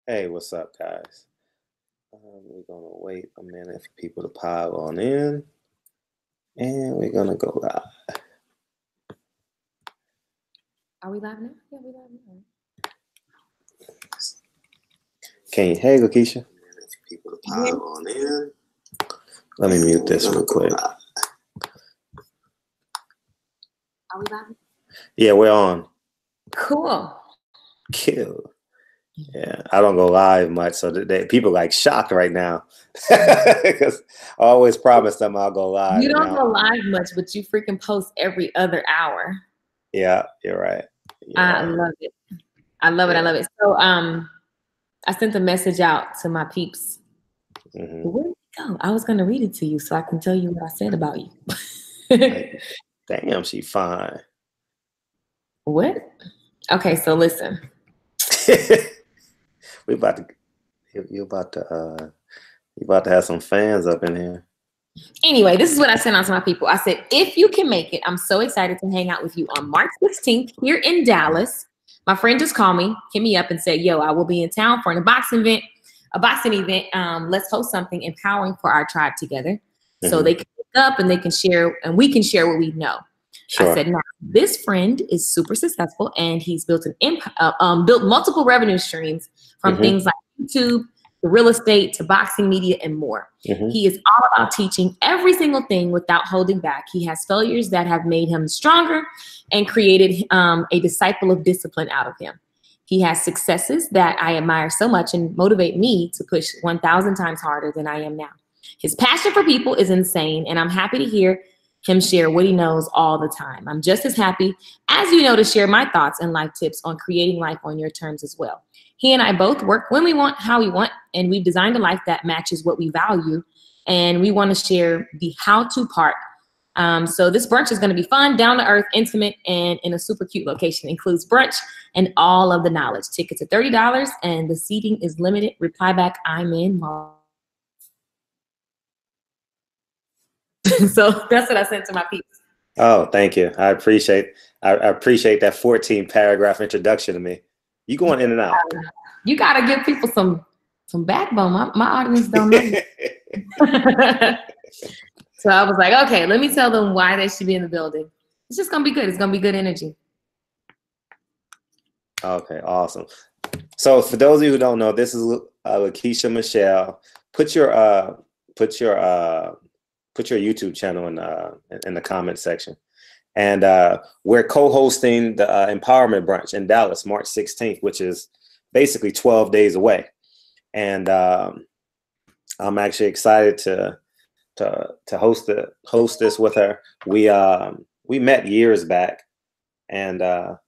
Hey, what's up, guys? We're gonna wait a minute for people to pile on in, and we're gonna go live. Are we live now? Yeah, we live now. Can you, hey, Lakeisha? People to pile on in. Let me mute this real quick. Are we live? Yeah, we're on. Cool. Kill. Yeah, I don't go live much, so people like shocked right now because I always promise them I'll go live. You don't go live much, but you freaking post every other hour. Yeah, you're right. I love it. I love it. I love it. So I sent a message out to my peeps. Mm-hmm. Where did it go? I was gonna read it to you so I can tell you what I said about you. Like, damn, she fine. What? Okay, so listen. You about to have some fans up in here. Anyway, this is what I sent out to my people. I said, if you can make it, I'm so excited to hang out with you on March 16th here in Dallas. My friend just called me, hit me up and said, yo, I will be in town for a boxing event. Let's host something empowering for our tribe together. Mm-hmm. So they can pick up and they can share, and we can share what we know. Sure. I said, now, this friend is super successful and he's built built multiple revenue streams from things like YouTube, to real estate, to boxing media, and more. Mm-hmm. He is all about teaching every single thing without holding back. He has failures that have made him stronger and created a disciple of discipline out of him. He has successes that I admire so much and motivate me to push 1,000 times harder than I am now. His passion for people is insane, and I'm happy to hear him share what he knows all the time. I'm just as happy as you know to share my thoughts and life tips on creating life on your terms as well. He and I both work when we want, how we want, and we've designed a life that matches what we value, and we want to share the how-to part. So this brunch is going to be fun, down to earth, intimate, and in a super cute location. It includes brunch and all of the knowledge. Tickets are $30, and the seating is limited. Reply back, I'm in. So that's what I sent to my peeps. Oh, thank you. I appreciate that 14 paragraph introduction to me. You going in and out. You got to give people some backbone. My audience don't know. So I was like, okay, let me tell them why they should be in the building. It's just going to be good. It's going to be good energy. Okay, awesome. So for those of you who don't know, this is Lakeisha Michelle. Put your YouTube channel in the comment section. And we're co-hosting the Empowerment Brunch in Dallas, March 16th, which is basically 12 days away. And I'm actually excited to host this with her. We met years back, and oh,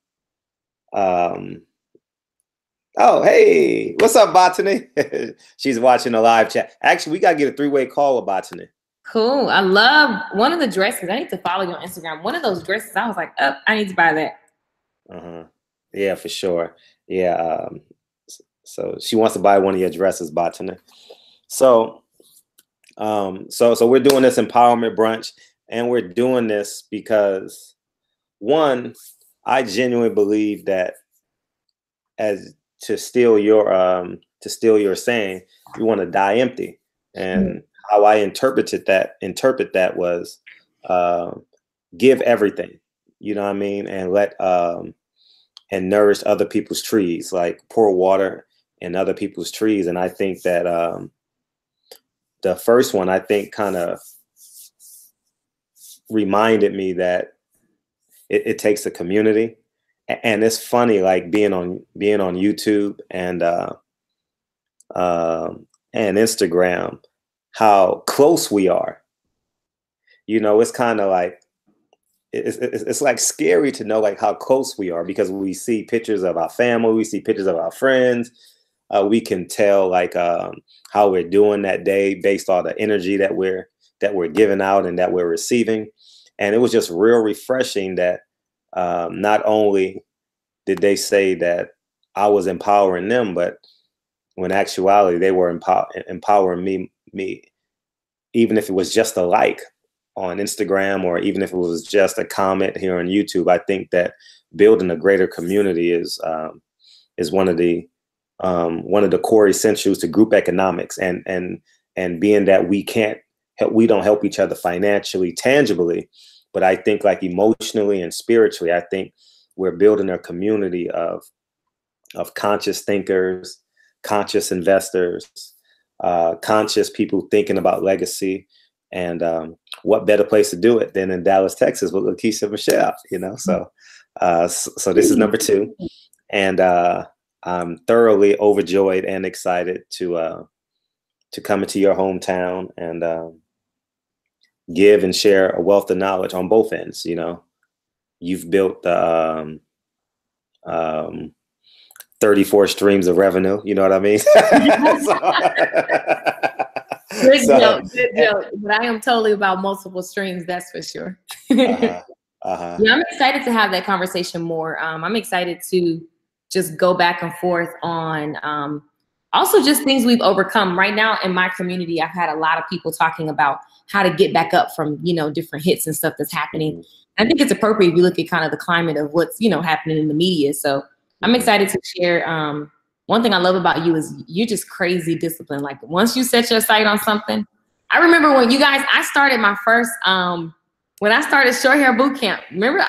hey, what's up, Botany? She's watching the live chat. Actually, we gotta get a 3-way call with Botany. Cool. I love one of the dresses. I need to follow you on Instagram. One of those dresses, I was like, oh, I need to buy that. Yeah, for sure. Yeah. So she wants to buy one of your dresses, Botany. So we're doing this empowerment brunch, and we're doing this because, one, I genuinely believe that to steal your saying, you want to die empty. And how I interpret that was give everything, you know what I mean, and let and nourish other people's trees, like pour water in other people's trees. And I think that the first one, I think, kind of reminded me that it takes a community. And it's funny, like being on YouTube and Instagram, how close we are. You know, it's kind of like it's like scary to know like how close we are, because we see pictures of our family, we see pictures of our friends. We can tell like how we're doing that day based on the energy that we're giving out and that we're receiving. And it was just real refreshing that not only did they say that I was empowering them, but when actuality they were empowering meet, even if it was just a like on Instagram, or even if it was just a comment here on YouTube. I think that building a greater community is one of the core essentials to group economics, and being that we don't help each other financially, tangibly, but I think like emotionally and spiritually, I think we're building a community of conscious thinkers, conscious investors, conscious people thinking about legacy. And what better place to do it than in Dallas, Texas with Lakeisha and Michelle, you know? So this is number 2. And I'm thoroughly overjoyed and excited to come into your hometown and give and share a wealth of knowledge on both ends. You know, you've built the 34 streams of revenue. You know what I mean? Good joke. But I am totally about multiple streams, that's for sure. Yeah, I'm excited to have that conversation more. I'm excited to just go back and forth on also just things we've overcome. Right now in my community, I've had a lot of people talking about how to get back up from, you know, different hits and stuff that's happening. I think it's appropriate if you look at kind of the climate of what's, you know, happening in the media. So I'm excited to share. One thing I love about you is you're just crazy disciplined. Like once you set your sight on something, I remember when you guys, I started my first, when I started short hair boot camp, remember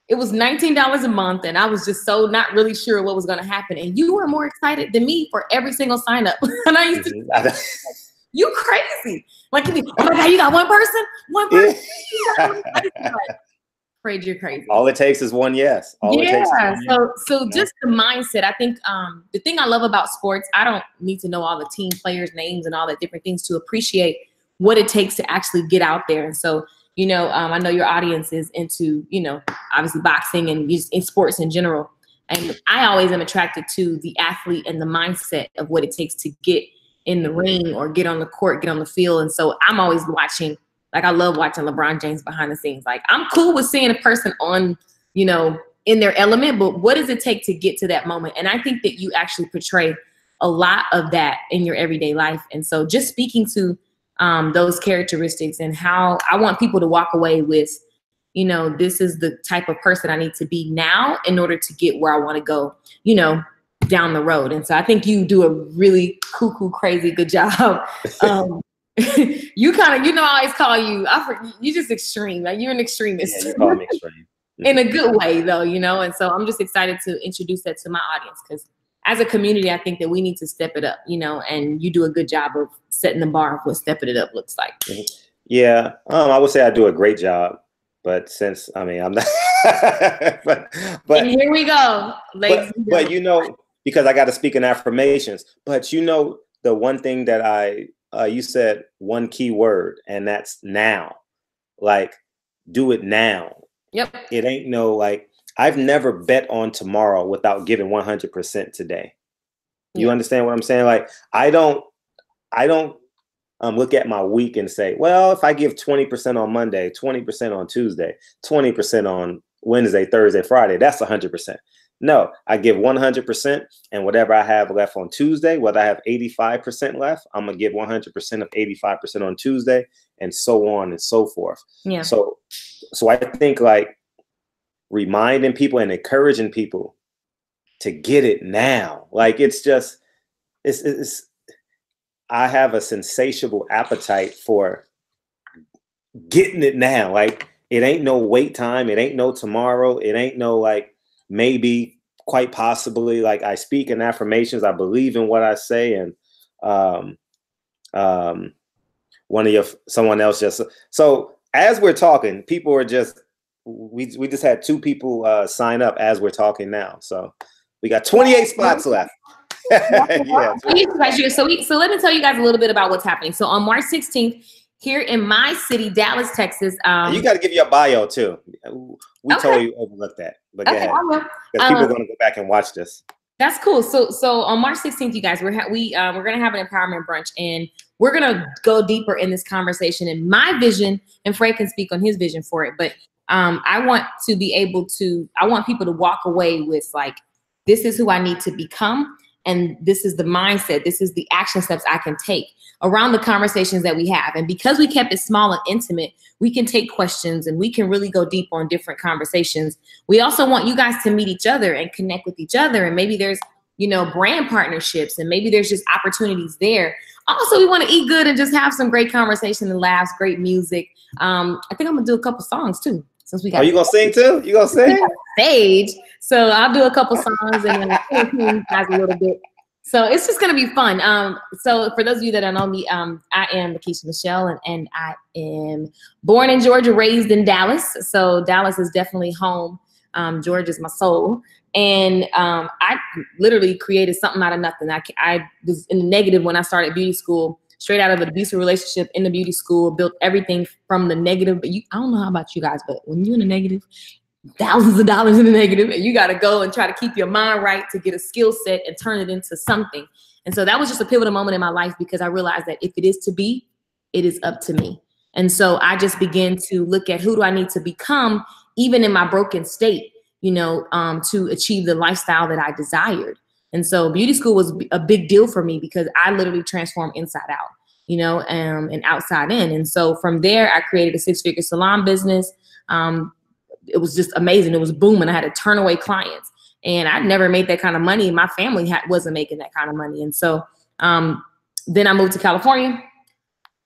it was $19 a month, and I was just so not really sure what was going to happen. And you were more excited than me for every single sign up. And I used to, you crazy. Like, oh my God, you got one person? One person? Afraid you're crazy. All it takes is one yes. All it takes is one yes. So just the mindset. I think the thing I love about sports, I don't need to know all the team players' names and all the different things to appreciate what it takes to actually get out there. And so, you know, I know your audience is into, you know, obviously boxing and just in sports in general. And I always am attracted to the athlete and the mindset of what it takes to get in the ring or get on the court, get on the field. And so I'm always watching. Like I love watching LeBron James behind the scenes. Like I'm cool with seeing a person on, you know, in their element, but what does it take to get to that moment? And I think that you actually portray a lot of that in your everyday life. And so just speaking to those characteristics and how I want people to walk away with, you know, this is the type of person I need to be now in order to get where I want to go, you know, down the road. And so I think you do a really cuckoo crazy good job. You kind of, you know, I always call you, you just extreme. Like you're an extremist. Yeah, you call me extreme. In a good way though, you know? And so I'm just excited to introduce that to my audience because as a community, I think that we need to step it up, you know, and you do a good job of setting the bar of what stepping it up looks like. Yeah. I would say I do a great job, but since, I mean, I'm not, but and here we go, ladies. But you know, because I got to speak in affirmations, but you know, the one thing that you said one key word, and that's now. Like, do it now. Yep. It ain't no like, I've never bet on tomorrow without giving 100% today. You understand what I'm saying? Like, I don't look at my week and say, well, if I give 20% on Monday, 20% on Tuesday, 20% on Wednesday, Thursday, Friday, that's 100%. No, I give 100%, and whatever I have left on Tuesday, whether I have 85% left, I'm gonna give 100% of 85% on Tuesday, and so on and so forth. Yeah. So I think like reminding people and encouraging people to get it now. Like it's I have a insatiable appetite for getting it now. Like it ain't no wait time. It ain't no tomorrow. It ain't no like maybe, quite possibly. Like I speak in affirmations. I believe in what I say. And someone else just, so as we're talking, people are just, we just had 2 people sign up as we're talking now. So we got 28 spots left. Yeah. So let me tell you guys a little bit about what's happening. So on March 16th, here in my city, Dallas, Texas. You got to give your bio too. We totally overlooked that. But go ahead. Because people are going to go back and watch this. That's cool. So on March 16th, you guys, we're going to have an empowerment brunch, and we're going to go deeper in this conversation and my vision, and Frey can speak on his vision for it. But I want people to walk away with like, this is who I need to become. And this is the mindset. This is the action steps I can take around the conversations that we have. And because we kept it small and intimate, we can take questions and we can really go deep on different conversations. We also want you guys to meet each other and connect with each other. And maybe there's, you know, brand partnerships, and maybe there's just opportunities there. Also, we want to eat good and just have some great conversation and laughs, great music. I think I'm gonna do a couple songs too. Since we got, are you gonna sing too? You gonna sing? Stage. So I'll do a couple songs and then entertain you guys a little bit. So it's just gonna be fun. So for those of you that don't know me, I am Lakeisha Michelle, and I am born in Georgia, raised in Dallas. So Dallas is definitely home. Georgia is my soul. And I literally created something out of nothing. I was in the negative when I started beauty school, straight out of an abusive relationship in the beauty school, built everything from the negative. But I don't know how about you guys, but when you're in the negative, thousands of dollars in the negative, and you got to go and try to keep your mind right to get a skill set and turn it into something. And so that was just a pivotal moment in my life, because I realized that if it is to be, it is up to me. And so I just began to look at who do I need to become, even in my broken state, you know, to achieve the lifestyle that I desired. And so beauty school was a big deal for me, because I literally transformed inside out, you know, and outside in. And so from there, I created a 6-figure salon business. It was just amazing. It was booming. I had to turn away clients, and I'd never made that kind of money. My family wasn't making that kind of money. And so then I moved to California,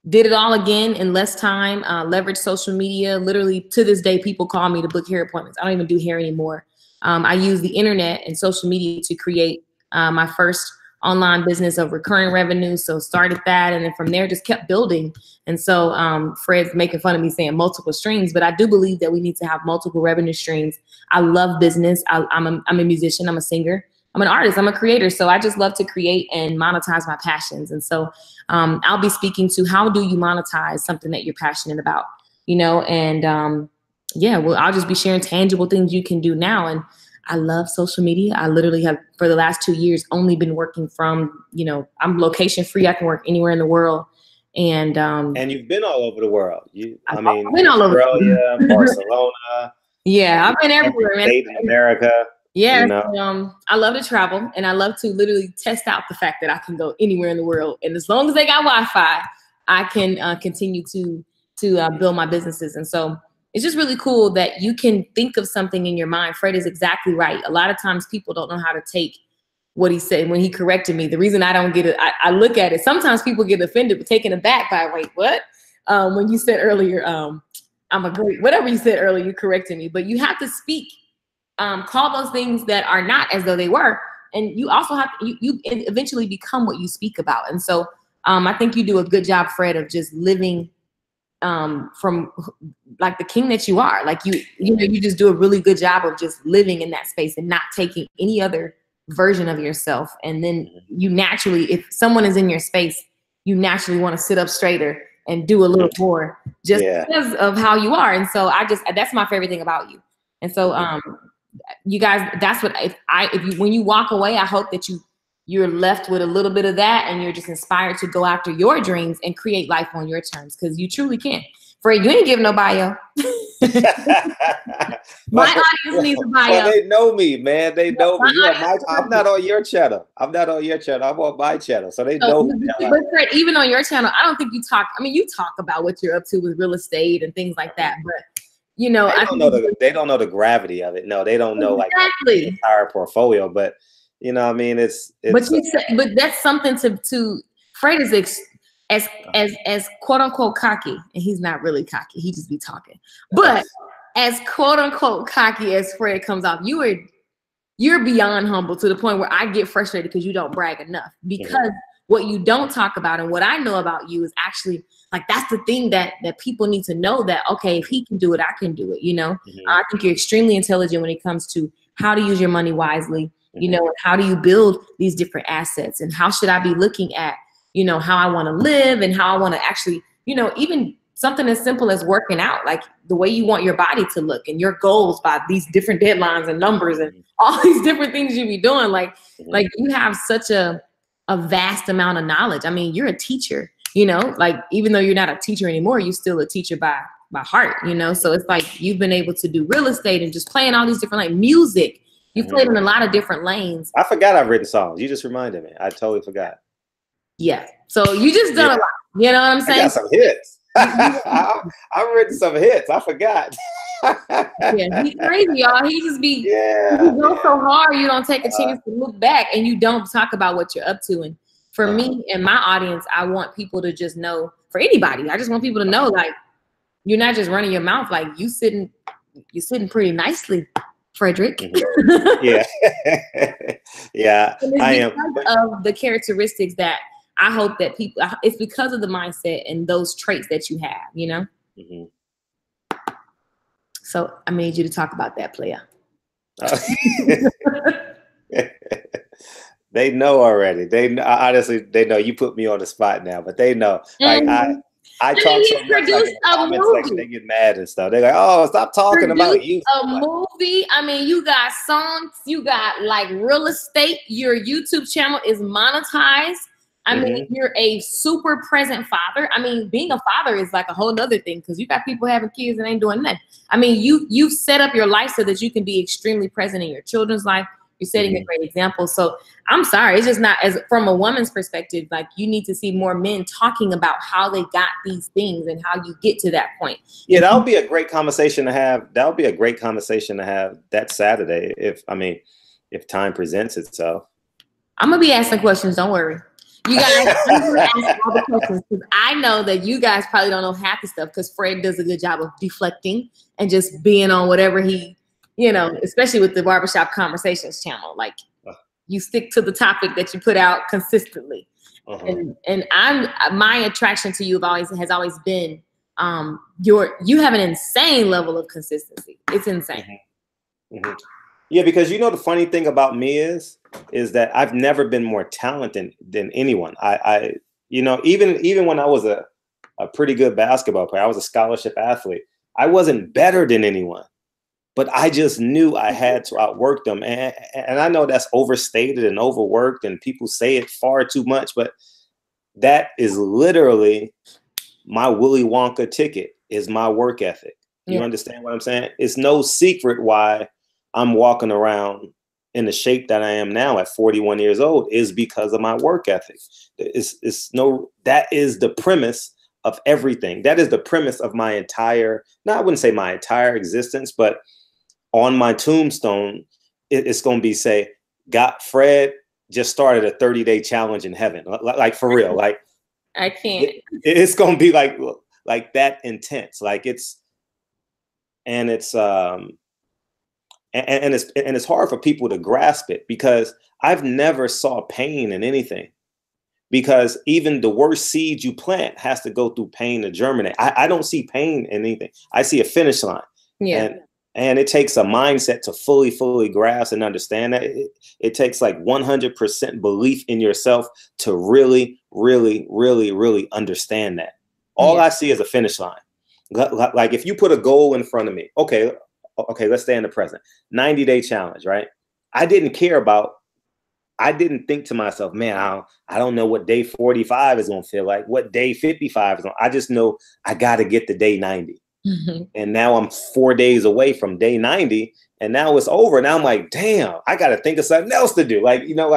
did it all again in less time, leveraged social media. Literally to this day, people call me to book hair appointments. I don't even do hair anymore. I use the internet and social media to create my first online business of recurring revenue. So started that, and then from there just kept building. And so Fred's making fun of me saying multiple streams, but I do believe that we need to have multiple revenue streams. I love business. I'm a musician. I'm a singer. I'm an artist. I'm a creator. So I just love to create and monetize my passions. And so I'll be speaking to how do you monetize something that you're passionate about, you know, and yeah, well, I'll just be sharing tangible things you can do now. And I love social media. I literally have, for the last 2 years, only been working from, you know, I'm location free. I can work anywhere in the world. And you've been all over the world. I've been all over Australia, Barcelona. Yeah, I've been everywhere, man. State in America. Yeah, you know? I love to travel, and I love to literally test out the fact that I can go anywhere in the world. And as long as they got Wi-Fi, I can continue to build my businesses. And so it's just really cool that you can think of something in your mind. Fred is exactly right. A lot of times people don't know how to take what he said when he corrected me. The reason I don't get it, I look at it. Sometimes people get offended, but taken aback by, wait, what? When you said earlier, I'm a great, whatever you said earlier, you corrected me. But you have to speak, call those things that are not as though they were. And you also have, you eventually become what you speak about. And so I think you do a good job, Fred, of just living from like the king that you are. Like you know, you just do a really good job of just living in that space and not taking any other version of yourself. And then you naturally, if someone is in your space, you naturally want to sit up straighter and do a little more just because of how you are. And so that's my favorite thing about you. And so you guys, that's what, when you walk away, I hope that you're left with a little bit of that, and you're just inspired to go after your dreams and create life on your terms, because you truly can. Fred, you ain't giving no bio. My audience needs a bio. Well, they know me, man. They know me. I'm not on your channel. I'm not on your channel. I'm on my channel, so they know me. But Fred, even on your channel, I don't think you talk. I mean, you talk about what you're up to with real estate and things like that, but you know, they don't know the gravity of it. No, they don't know like the entire portfolio, but. You know, what I mean, but that's something to Fred is as quote unquote cocky, and he's not really cocky. He just be talking. But as quote unquote cocky as Fred comes off, you're beyond humble, to the point where I get frustrated because you don't brag enough. Because what you don't talk about, and what I know about you, is actually like, that's the thing that people need to know, that okay, if he can do it, I can do it. You know, I think you're extremely intelligent when it comes to how to use your money wisely. You know, how do you build these different assets, and how should I be looking at, you know, how I want to live, and how I want to actually, you know, even something as simple as working out, like the way you want your body to look and your goals by these different deadlines and numbers and all these different things you be doing. Like you have such a vast amount of knowledge. I mean, you're a teacher, you know, like even though you're not a teacher anymore, you're still a teacher by heart, you know? So it's like, you've been able to do real estate and just playing all these different, like music. You played in a lot of different lanes. I forgot I've written songs. You just reminded me. I totally forgot. Yeah. So you just done a lot. You know what I'm saying? I got some hits. I've written some hits. I forgot. Yeah, he's crazy, y'all. He just be you go so hard, you don't take a chance to look back, and you don't talk about what you're up to. And for me and my audience, I want people to just know, for anybody, I just want people to know, like, you're not just running your mouth, like you're sitting pretty nicely, Frederick. Yeah. Yeah, I am. Of the characteristics that I hope that people, it's because of the mindset and those traits that you have, you know? So I need you to talk about that, player. They know already. They honestly, they know. You put me on the spot now, but they know. Like I talk so much, like, in the comment section, they get mad and stuff. They're like, "Oh, stop talking about you." A movie. I mean, you got songs. You got like real estate. Your YouTube channel is monetized. I mean, you're a super present father. I mean, being a father is like a whole nother thing, because you got people having kids and ain't doing nothing. I mean, you've set up your life so that you can be extremely present in your children's life. You're setting a great example. So I'm sorry, it's just not, as from a woman's perspective, like, you need to see more men talking about how they got these things and how you get to that point. Yeah, that'll be a great conversation to have. That'll be a great conversation to have that Saturday, if time presents itself. I'm gonna be asking questions. Don't worry. You guys, I'm gonna ask all the questions, because I know that you guys probably don't know half the stuff, because Fred does a good job of deflecting and just being on whatever he, you know, especially with the Barbershop Conversations channel. Like, you stick to the topic that you put out consistently. And my attraction to you has always been you have an insane level of consistency. It's insane. Yeah, because you know the funny thing about me is that I've never been more talented than anyone. I you know, even when I was a pretty good basketball player, I was a scholarship athlete. I wasn't better than anyone, but I just knew I had to outwork them. And I know that's overstated and overworked, and people say it far too much, but that is literally my Willy Wonka ticket, is my work ethic. You understand what I'm saying? It's no secret why I'm walking around in the shape that I am now at 41 years old, is because of my work ethic. That is the premise of everything. That is the premise of my entire, I wouldn't say my entire existence, but on my tombstone, it's going to be Fred just started a 30-day challenge in heaven. Like for real. Like, I can't. It's going to be like that intense. Like it's hard for people to grasp it, because I've never saw pain in anything, because even the worst seed you plant has to go through pain to germinate. I don't see pain in anything. I see a finish line. Yeah. And it takes a mindset to fully grasp and understand that. It takes like 100% belief in yourself to really understand that. All I see is a finish line. Like if you put a goal in front of me, okay, let's stay in the present. 90-day challenge, right? I didn't think to myself, man, I don't know what day 45 is going to feel like, what day 55 is going. I just know I got to get to day 90. And now I'm 4 days away from day 90, and now it's over. Now I'm like, damn, I got to think of something else to do. Like, you know,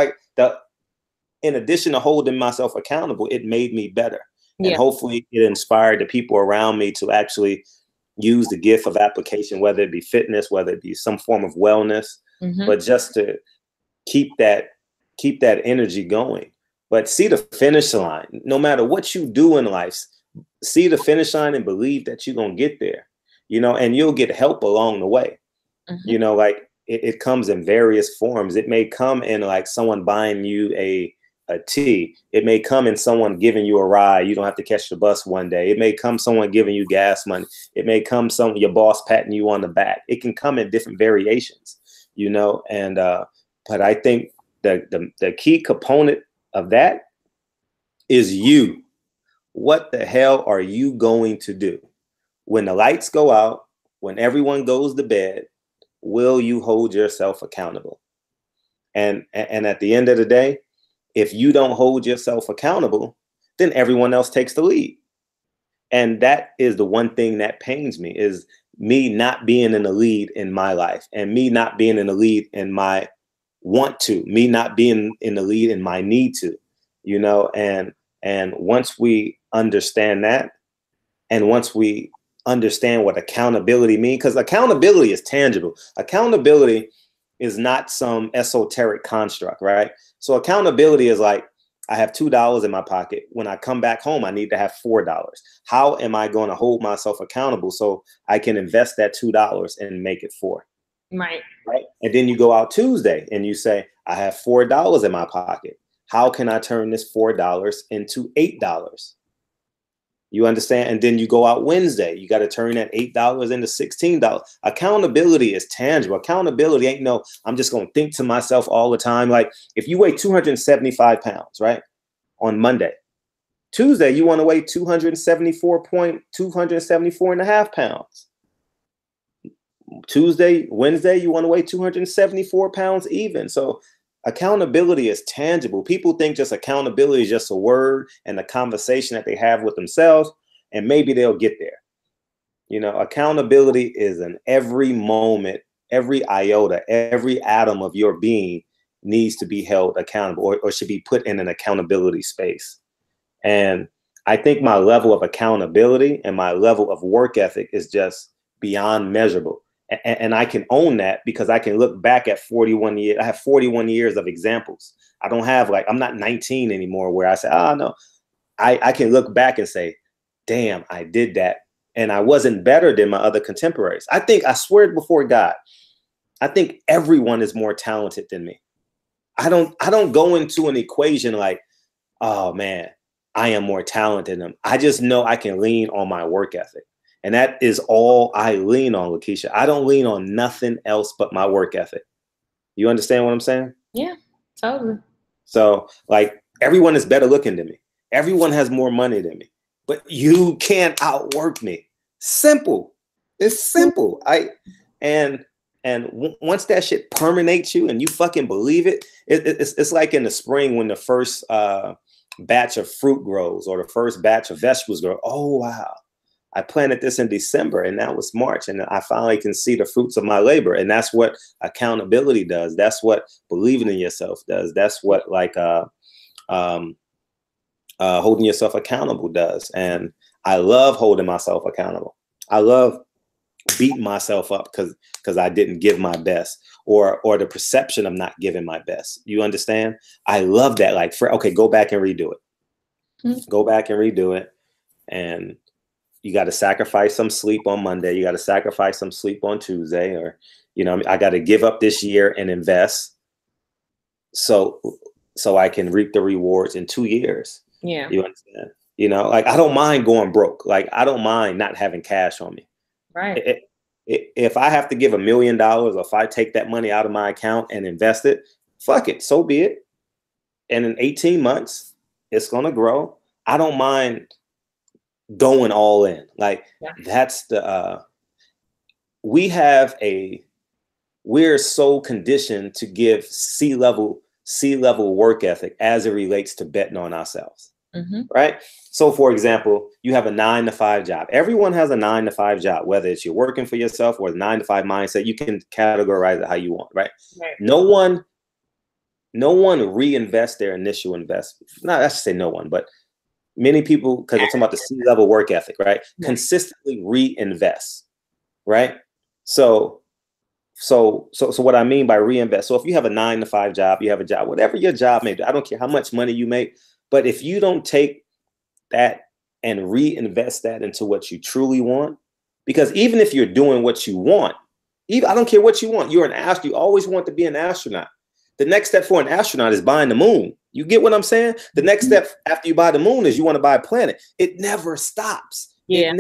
in addition to holding myself accountable, it made me better. And hopefully it inspired the people around me to actually use the gift of application, whether it be fitness, whether it be some form of wellness, but just to keep that energy going. But see the finish line. No matter what you do in life, see the finish line and believe that you're going to get there, you know, and you'll get help along the way. You know, like it comes in various forms. It may come in like someone buying you a tea. It may come in someone giving you a ride. You don't have to catch the bus one day. It may come someone giving you gas money. It may come your boss patting you on the back. It can come in different variations, you know, and but I think the key component of that is you. What the hell are you going to do when the lights go out, when everyone goes to bed? Will you hold yourself accountable? And at the end of the day, if you don't hold yourself accountable, then everyone else takes the lead. And that is the one thing that pains me, is me not being in the lead in my life, and me not being in the lead in my want to, me not being in the lead in my need to, you know, and once we understand that, and once we understand what accountability means, because accountability is tangible. Accountability is not some esoteric construct, right? So accountability is like, I have $2 in my pocket. When I come back home, I need to have $4. How am I going to hold myself accountable so I can invest that $2 and make it 4? Right. Right. And then you go out Tuesday and you say, I have $4 in my pocket. How can I turn this $4 into $8? You understand? And then you go out Wednesday, you got to turn that $8 into $16. Accountability is tangible. Accountability ain't no, I'm just going to think to myself all the time. Like if you weigh 275 pounds, right, on Monday, Tuesday, you want to weigh 274 and a half pounds. Tuesday, Wednesday, you want to weigh 274 pounds even. So accountability is tangible. People think just accountability is just a word and a conversation that they have with themselves, and maybe they'll get there. You know, accountability is in every moment, every iota, every atom of your being needs to be held accountable, or should be put in an accountability space. And I think my level of accountability and my level of work ethic is just beyond measurable. And I can own that because I can look back at 41 years. I have 41 years of examples. I don't have like, I'm not 19 anymore where I say, oh no, I can look back and say, damn, I did that. And I wasn't better than my other contemporaries. I swear before God, I think everyone is more talented than me. I don't go into an equation like, oh man, I am more talented than them. I just know I can lean on my work ethic. And that is all I lean on, Lakeisha. I don't lean on nothing else but my work ethic. You understand what I'm saying? Yeah, totally. So like everyone is better looking than me. Everyone has more money than me, but you can't outwork me. Simple. It's simple. Once that shit permeates you and you fucking believe it, it's like in the spring when the first batch of fruit grows or the first batch of vegetables grow. Oh, wow. I planted this in December and that was March, and I finally can see the fruits of my labor. And that's what accountability does. That's what believing in yourself does. That's what like holding yourself accountable does. And I love holding myself accountable. I love beating myself up because I didn't give my best, or the perception of not giving my best. You understand? I love that. Like, okay, go back and redo it. Mm-hmm. Go back and redo it. And you got to sacrifice some sleep on Monday. You got to sacrifice some sleep on Tuesday, or, you know, I got to give up this year and invest so I can reap the rewards in 2 years. Yeah. You understand? You know, like I don't mind going broke. Like I don't mind not having cash on me. Right. If I have to give $1 million, or if I take that money out of my account and invest it, fuck it, so be it. And in 18 months, it's going to grow. I don't mind going all in. Like that's the, we're so conditioned to give C-level work ethic as it relates to betting on ourselves. Mm-hmm. Right. So for example, you have a 9-to-5 job. Everyone has a 9-to-5 job, whether it's you're working for yourself or the 9-to-5 mindset, you can categorize it how you want. Right. No one reinvests their initial investment. Not, I should say no one, but many people, because we're talking about the C-level work ethic, right? Yeah. Consistently reinvest. Right. So what I mean by reinvest. So if you have a 9-to-5 job, you have a job, whatever your job may be, I don't care how much money you make, but if you don't take that and reinvest that into what you truly want, because even if you're doing what you want, I don't care what you want, you're an astronaut, you always want to be an astronaut. The next step for an astronaut is buying the moon. You get what I'm saying? The next step after you buy the moon is you want to buy a planet. It never stops. Yeah.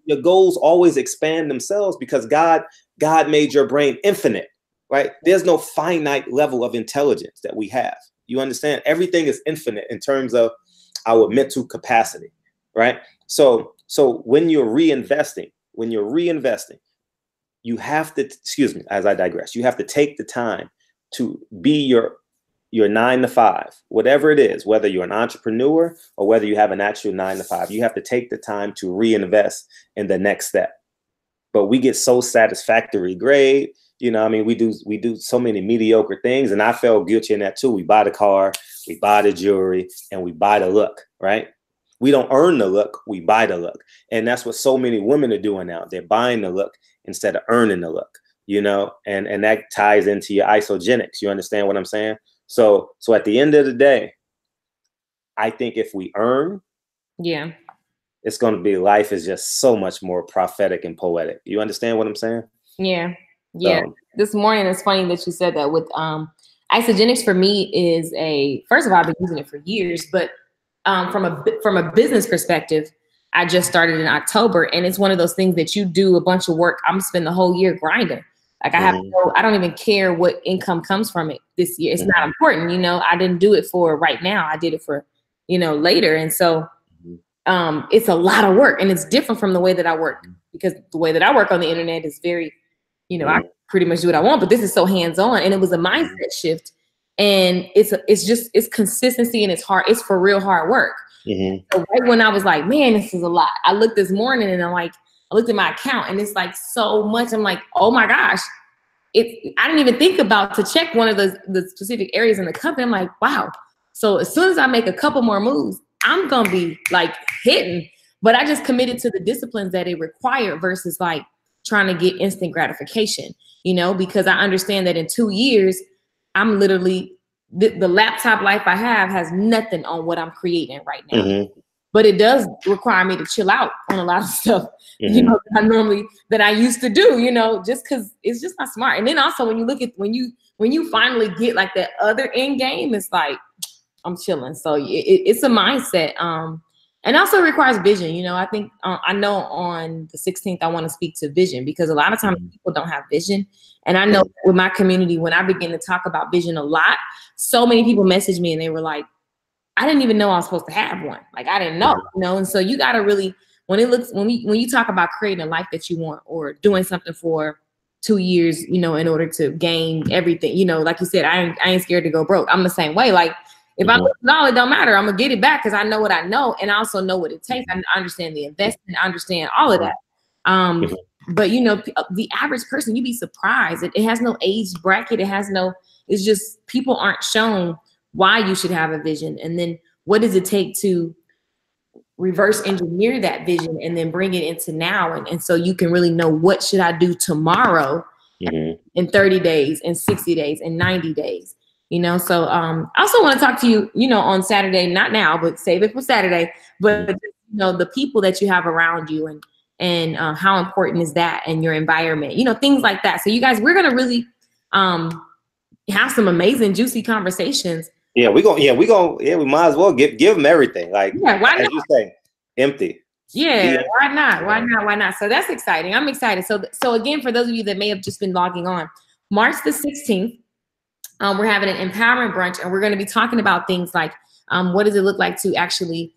Your goals always expand themselves because God made your brain infinite, right? There's no finite level of intelligence that we have. You understand? Everything is infinite in terms of our mental capacity, right? So when you're reinvesting, you have to, excuse me, as I digress, you have to take the time to be your 9-to-5, whatever it is, whether you're an entrepreneur or whether you have an actual 9-to-5, you have to take the time to reinvest in the next step. but we get so satisfactory grade. You know, I mean, we do so many mediocre things, and I felt guilty in that too. We buy the car, we buy the jewelry, and we buy the look, right? We don't earn the look, we buy the look. And that's what so many women are doing now. They're buying the look instead of earning the look, you know, and that ties into your isogenics. You understand what I'm saying? So at the end of the day, I think if we earn, yeah, it's going to be, life is just so much more prophetic and poetic. You understand what I'm saying? Yeah. Yeah. This morning, it's funny that you said that. With isogenics, for me, is first of all, I've been using it for years, but from a business perspective, I just started in October, and it's one of those things that you do a bunch of work. I'm spending the whole year grinding. Like I don't even care what income comes from it this year. It's not important. You know, I didn't do it for right now. I did it for, you know, later. And so it's a lot of work, and it's different from the way that I work, because the way that I work on the internet is very, you know, I pretty much do what I want, but this is so hands-on, and it was a mindset shift, and it's consistency, and it's hard. It's for real hard work. So right when I was like, man, this is a lot, I looked this morning and I looked at my account, and it's like so much. I'm like, oh my gosh, I didn't even think about to check one of the specific areas in the company. I'm like, wow. So as soon as I make a couple more moves, I'm gonna be like hitting. But I just committed to the disciplines that it required versus like trying to get instant gratification, you know, because I understand that in 2 years, I'm literally, the laptop life I have has nothing on what I'm creating right now. But it does require me to chill out on a lot of stuff, you know, that I used to do, you know, just because it's just not smart. And then also when you look at, when you finally get like that other end game, it's like, I'm chilling. So it's a mindset. And also requires vision. You know, I think, I know on the 16th, I want to speak to vision, because a lot of times people don't have vision. And I know with my community, when I begin to talk about vision a lot, so many people message me and they were like, I didn't even know I was supposed to have one. Like, I didn't know, you know? And so you got to really, when you talk about creating a life that you want, or doing something for 2 years, you know, in order to gain everything, you know, like you said, I ain't scared to go broke. I'm the same way. Like, if I lose it all, it don't matter. I'm gonna get it back because I know what I know, and I also know what it takes. I understand the investment. I understand all of that. But you know, the average person, you'd be surprised. It has no age bracket. It's just people aren't shown why you should have a vision, and then what does it take to reverse engineer that vision and then bring it into now, and so you can really know, what should I do tomorrow, in 30 days, in 60 days, in 90 days. You know, so I also want to talk to you, you know, on Saturday, not now, but save it for Saturday. But you know, the people that you have around you, and how important is that, and your environment, you know, things like that. So you guys, we're gonna really have some amazing, juicy conversations. Yeah, we might as well give them everything. Like, why not? As you say, empty. Yeah, why not? Why not? So that's exciting. I'm excited. So again, for those of you that may have just been logging on, March the 16th. We're having an empowerment brunch, and we're going to be talking about things like, what does it look like to actually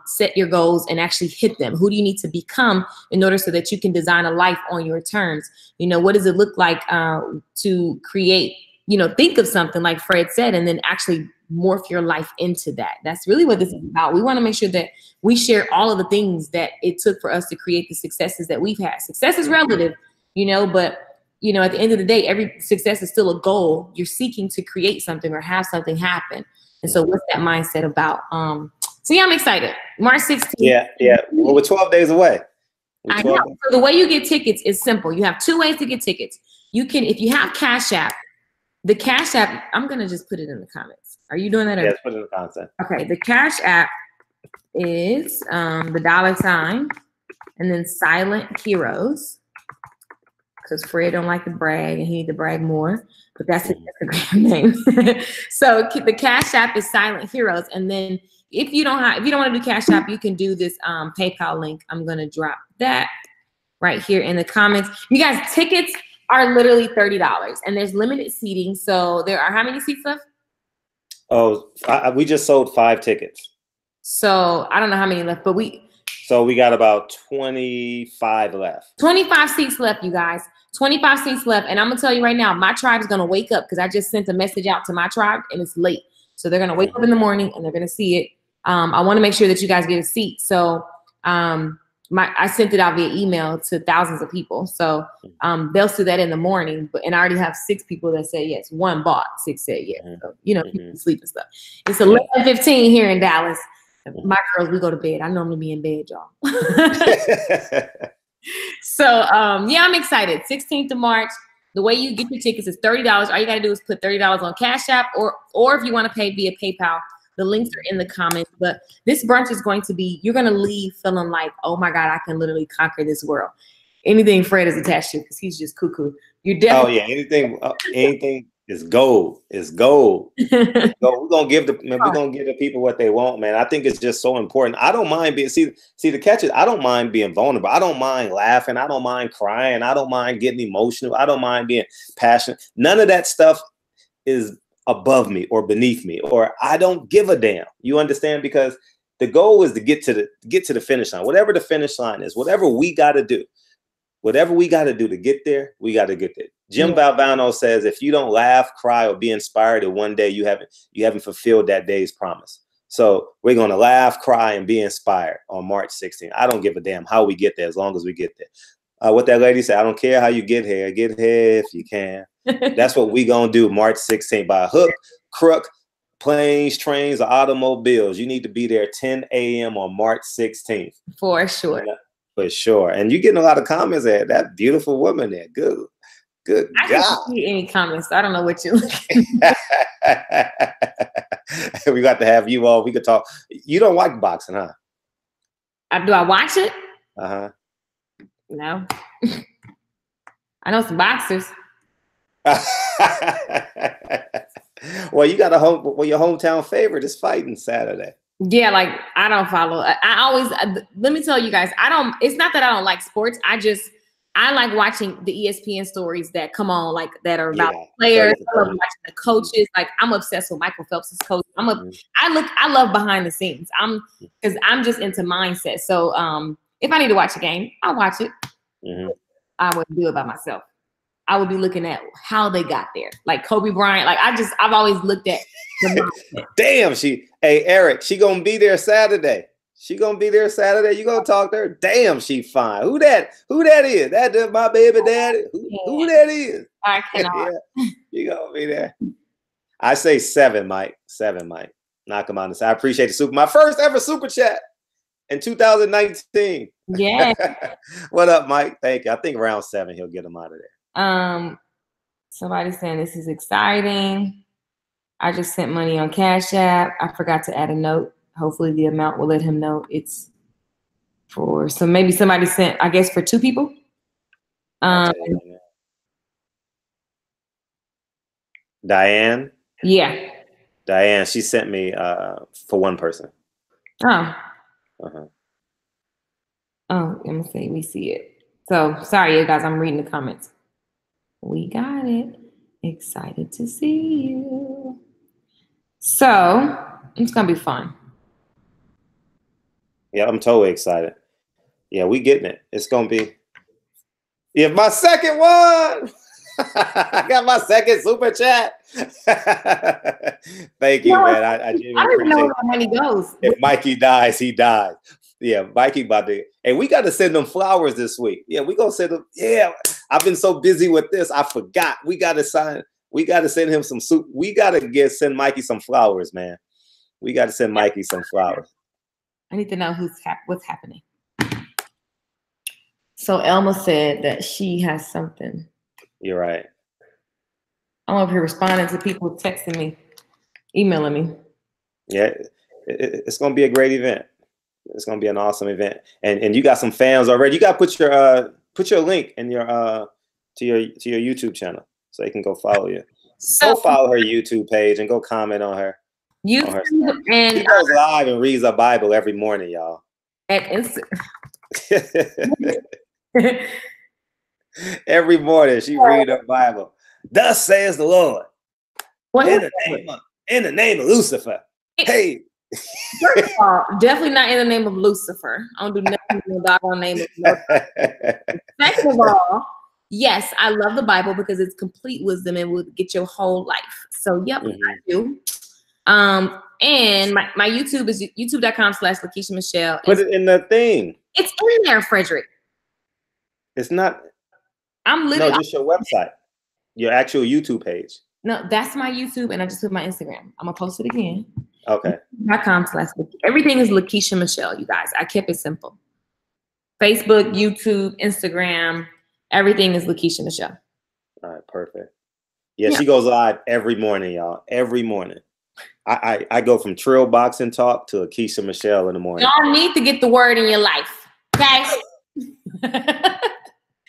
set your goals and actually hit them? Who do you need to become in order so that you can design a life on your terms? You know, what does it look like to create, you know, think of something like Fred said, and then actually morph your life into that. That's really what this is about. We want to make sure that we share all of the things that it took for us to create the successes that we've had. Success is relative, you know, but you know, at the end of the day, every success is still a goal. You're seeking to create something or have something happen. And so what's that mindset about? So yeah, I'm excited. March 16th. Yeah. Well, we're 12 days away. I know. So the way you get tickets is simple. You have 2 ways to get tickets. You can, if you have Cash App, the Cash App, I'm going to just put it in the comments. Are you doing that? Yes, put it in the comments. Okay. The Cash App is the $, and then Silent Heroes. Because Fred don't like to brag, and he need to brag more, but that's his Instagram name. So the Cash App is Silent Heroes, and then if you don't want to do Cash App, you can do this PayPal link. I'm gonna drop that right here in the comments. You guys, tickets are literally $30, and there's limited seating. So there are how many seats left? Oh, we just sold 5 tickets. So I don't know how many left, but So we got about 25 left. 25 seats left, you guys. 25 seats left. And I'm going to tell you right now, my tribe is going to wake up, because I just sent a message out to my tribe, and it's late. So they're going to wake up in the morning, and they're going to see it. I want to make sure that you guys get a seat. So I sent it out via email to thousands of people. So they'll see that in the morning. And I already have 6 people that said yes. 1 bought, 6 said yes. So, people sleep and stuff. It's 11:15 here in Dallas. My girls, we go to bed. I normally be in bed, y'all. So I'm excited. 16th of March. The way you get your tickets is $30. All you gotta do is put $30 on Cash App, or if you want to pay via PayPal. The links are in the comments. But this brunch is going to be, you're gonna leave feeling like, oh my God, I can literally conquer this world. Anything Fred is attached to, because he's just cuckoo. You're definitely anything is gold. It's gold. We're gonna give the people what they want, man. I think it's just so important. I don't mind being the catch is I don't mind being vulnerable. I don't mind laughing. I don't mind crying. I don't mind getting emotional. I don't mind being passionate. None of that stuff is above me or beneath me, or I don't give a damn. You understand? Because the goal is to get to the finish line. Whatever the finish line is, whatever we got to do to get there, we got to get there. Jim Valvano says, if you don't laugh, cry, or be inspired in one day, you haven't fulfilled that day's promise. So we're going to laugh, cry, and be inspired on March 16th. I don't give a damn how we get there, as long as we get there. What that lady said, I don't care how you get here if you can. That's what we going to do March 16th. By hook, crook, planes, trains, or automobiles. You need to be there 10 a.m. on March 16th. For sure. For sure. And you're getting a lot of comments there. That beautiful woman there. Good I God. didn't see any comments. So I don't know what you're looking at. We got to have you all. We could talk. You don't like boxing, huh? Do I watch it? Uh-huh. No. I know some boxers. Well, you got your hometown favorite is fighting Saturday. Yeah, like I don't follow. I always let me tell you guys, it's not that I don't like sports. I like watching the ESPN stories that come on, like that are about players. I love watching the coaches. Like I'm obsessed with Michael Phelps' coach. I love behind the scenes. Because I'm just into mindset. So if I need to watch a game, I'll watch it. I wouldn't do it by myself. I would be looking at how they got there. Like Kobe Bryant. Like I've always looked at the mindset. Damn, Eric, she gonna be there Saturday. You gonna talk to her? Damn, she fine. Who that is? That's my baby daddy. Who that is? I cannot. You gonna be there. I say 7, Mike. 7, Mike. Knock him on the side. I appreciate my first ever super chat in 2019. Yeah. What up, Mike? Thank you. I think around 7 he'll get him out of there. Somebody saying this is exciting. I just sent money on Cash App. I forgot to add a note. Hopefully the amount will let him know it's for. So maybe somebody sent, I guess, for 2 people. Diane. Yeah. Diane. She sent me for 1 person. Oh. Uh-huh. Oh, let me see. We see it. So sorry, you guys. I'm reading the comments. We got it. Excited to see you. So it's gonna be fun. Yeah, I'm totally excited. Yeah, we getting it. It's gonna be. Yeah, my second one. I got my second super chat. Thank you, man. I don't know where money goes. If Mikey dies, he dies. Yeah, Mikey about to. Hey, we got to send them flowers this week. Yeah, we gonna send them. Yeah, I've been so busy with this, I forgot. We got to send him some soup. We got to send Mikey some flowers, man. We got to send Mikey some flowers. I need to know what's happening. So Elma said that she has something. You're right. I'm over here responding to people texting me, emailing me. Yeah, it's going to be a great event. It's going to be an awesome event. And you got some fans already. You got to put your link in your to your YouTube channel so they can go follow you. Go follow her YouTube page and go comment on her. YouTube and she goes live and reads a Bible every morning, y'all. At Instagram. Every morning she read her Bible. Thus says the Lord. In the name of Lucifer. Hey. First of all, definitely not in the name of Lucifer. I don't do nothing in the doggone name of Lucifer. Second of all, yes, I love the Bible because it's complete wisdom and will get your whole life. So yep, I do. And my YouTube is youtube.com/Lakeisha Michelle. Put it in the thing. It's in there, Frederick. It's not. I'm literally. No, just your website. Your actual YouTube page. No, that's my YouTube, and I just put my Instagram. I'm gonna post it again. Okay. Everything is Lakeisha Michelle, you guys. I kept it simple. Facebook, YouTube, Instagram, everything is Lakeisha Michelle. All right, perfect. Yeah, she goes live every morning, y'all. Every morning. I go from Trill Boxing Talk to Lakeisha Michelle in the morning. Y'all need to get the word in your life, okay?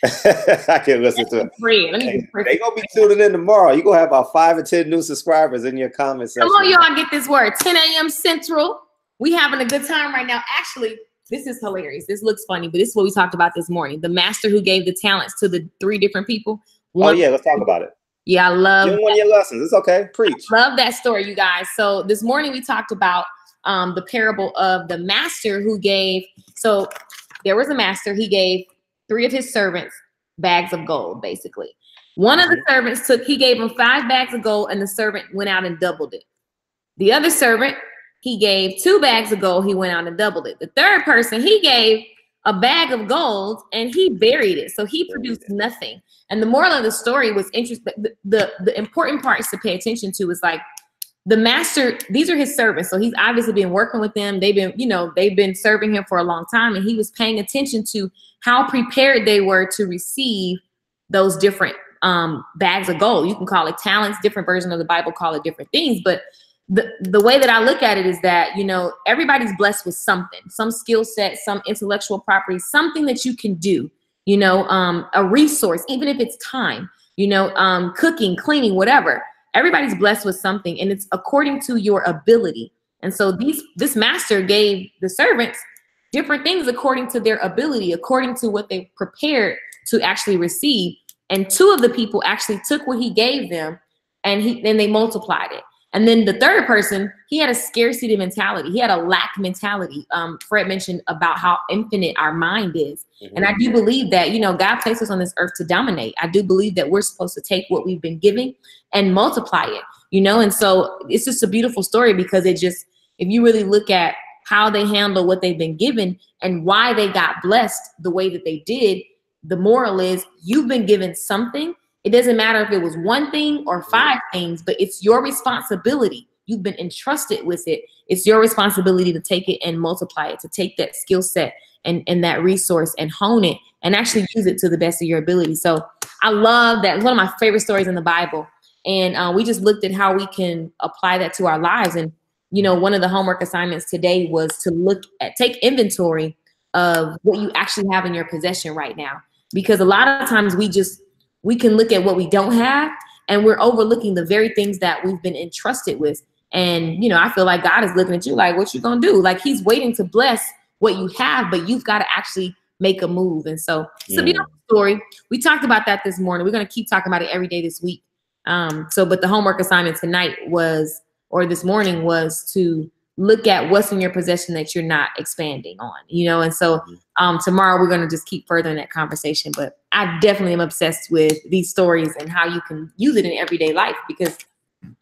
I can listen to it. Free. They gonna be tuning in tomorrow. You gonna have about 5 or 10 new subscribers in your comment section. Come on, y'all, get this word. 10 a.m. Central. We having a good time right now. Actually, this is hilarious. This looks funny, but this is what we talked about this morning. The master who gave the talents to the 3 different people. Oh yeah, let's talk about it. Yeah, I love one of your lessons. It's okay. Preach. Love that story, you guys. So this morning we talked about the parable of the master who gave. So there was a master. He gave 3 of his servants bags of gold, basically. One of the servants he gave him 5 bags of gold, and the servant went out and doubled it. The other servant, he gave 2 bags of gold. He went out and doubled it. The third person, he gave a bag of gold and he buried it. So he produced nothing. And the moral of the story was interesting. The important parts to pay attention to is like the master, these are his servants. So he's obviously been working with them. They've been serving him for a long time. And he was paying attention to how prepared they were to receive those different bags of gold. You can call it talents, different versions of the Bible call it different things. But the way that I look at it is that, everybody's blessed with something, some skill set, some intellectual property, something that you can do, a resource, even if it's time, cooking, cleaning, whatever. Everybody's blessed with something, and it's according to your ability. And so this master gave the servants different things according to their ability, according to what they prepared to actually receive. And 2 of the people actually took what he gave them and they multiplied it. And then the third person, he had a scarcity mentality. He had a lack mentality. Fred mentioned about how infinite our mind is. And I do believe that, God placed us on this earth to dominate. I do believe that we're supposed to take what we've been given and multiply it, and so it's just a beautiful story because if you really look at how they handle what they've been given and why they got blessed the way that they did, the moral is you've been given something. It doesn't matter if it was 1 thing or 5 things, but it's your responsibility. You've been entrusted with it. It's your responsibility to take it and multiply it, to take that skill set and that resource and hone it and actually use it to the best of your ability. So I love that. It's one of my favorite stories in the Bible. And we just looked at how we can apply that to our lives. And, one of the homework assignments today was to take inventory of what you actually have in your possession right now. Because a lot of times we can look at what we don't have and we're overlooking the very things that we've been entrusted with. And, I feel like God is looking at you like, what you gonna do? Like he's waiting to bless what you have, but you've got to actually make a move. And so it's a beautiful story. We talked about that this morning. We're going to keep talking about it every day this week. But the homework assignment this morning was to look at what's in your possession that you're not expanding on, and so tomorrow we're going to just keep furthering that conversation. But I definitely am obsessed with these stories and how you can use it in everyday life because,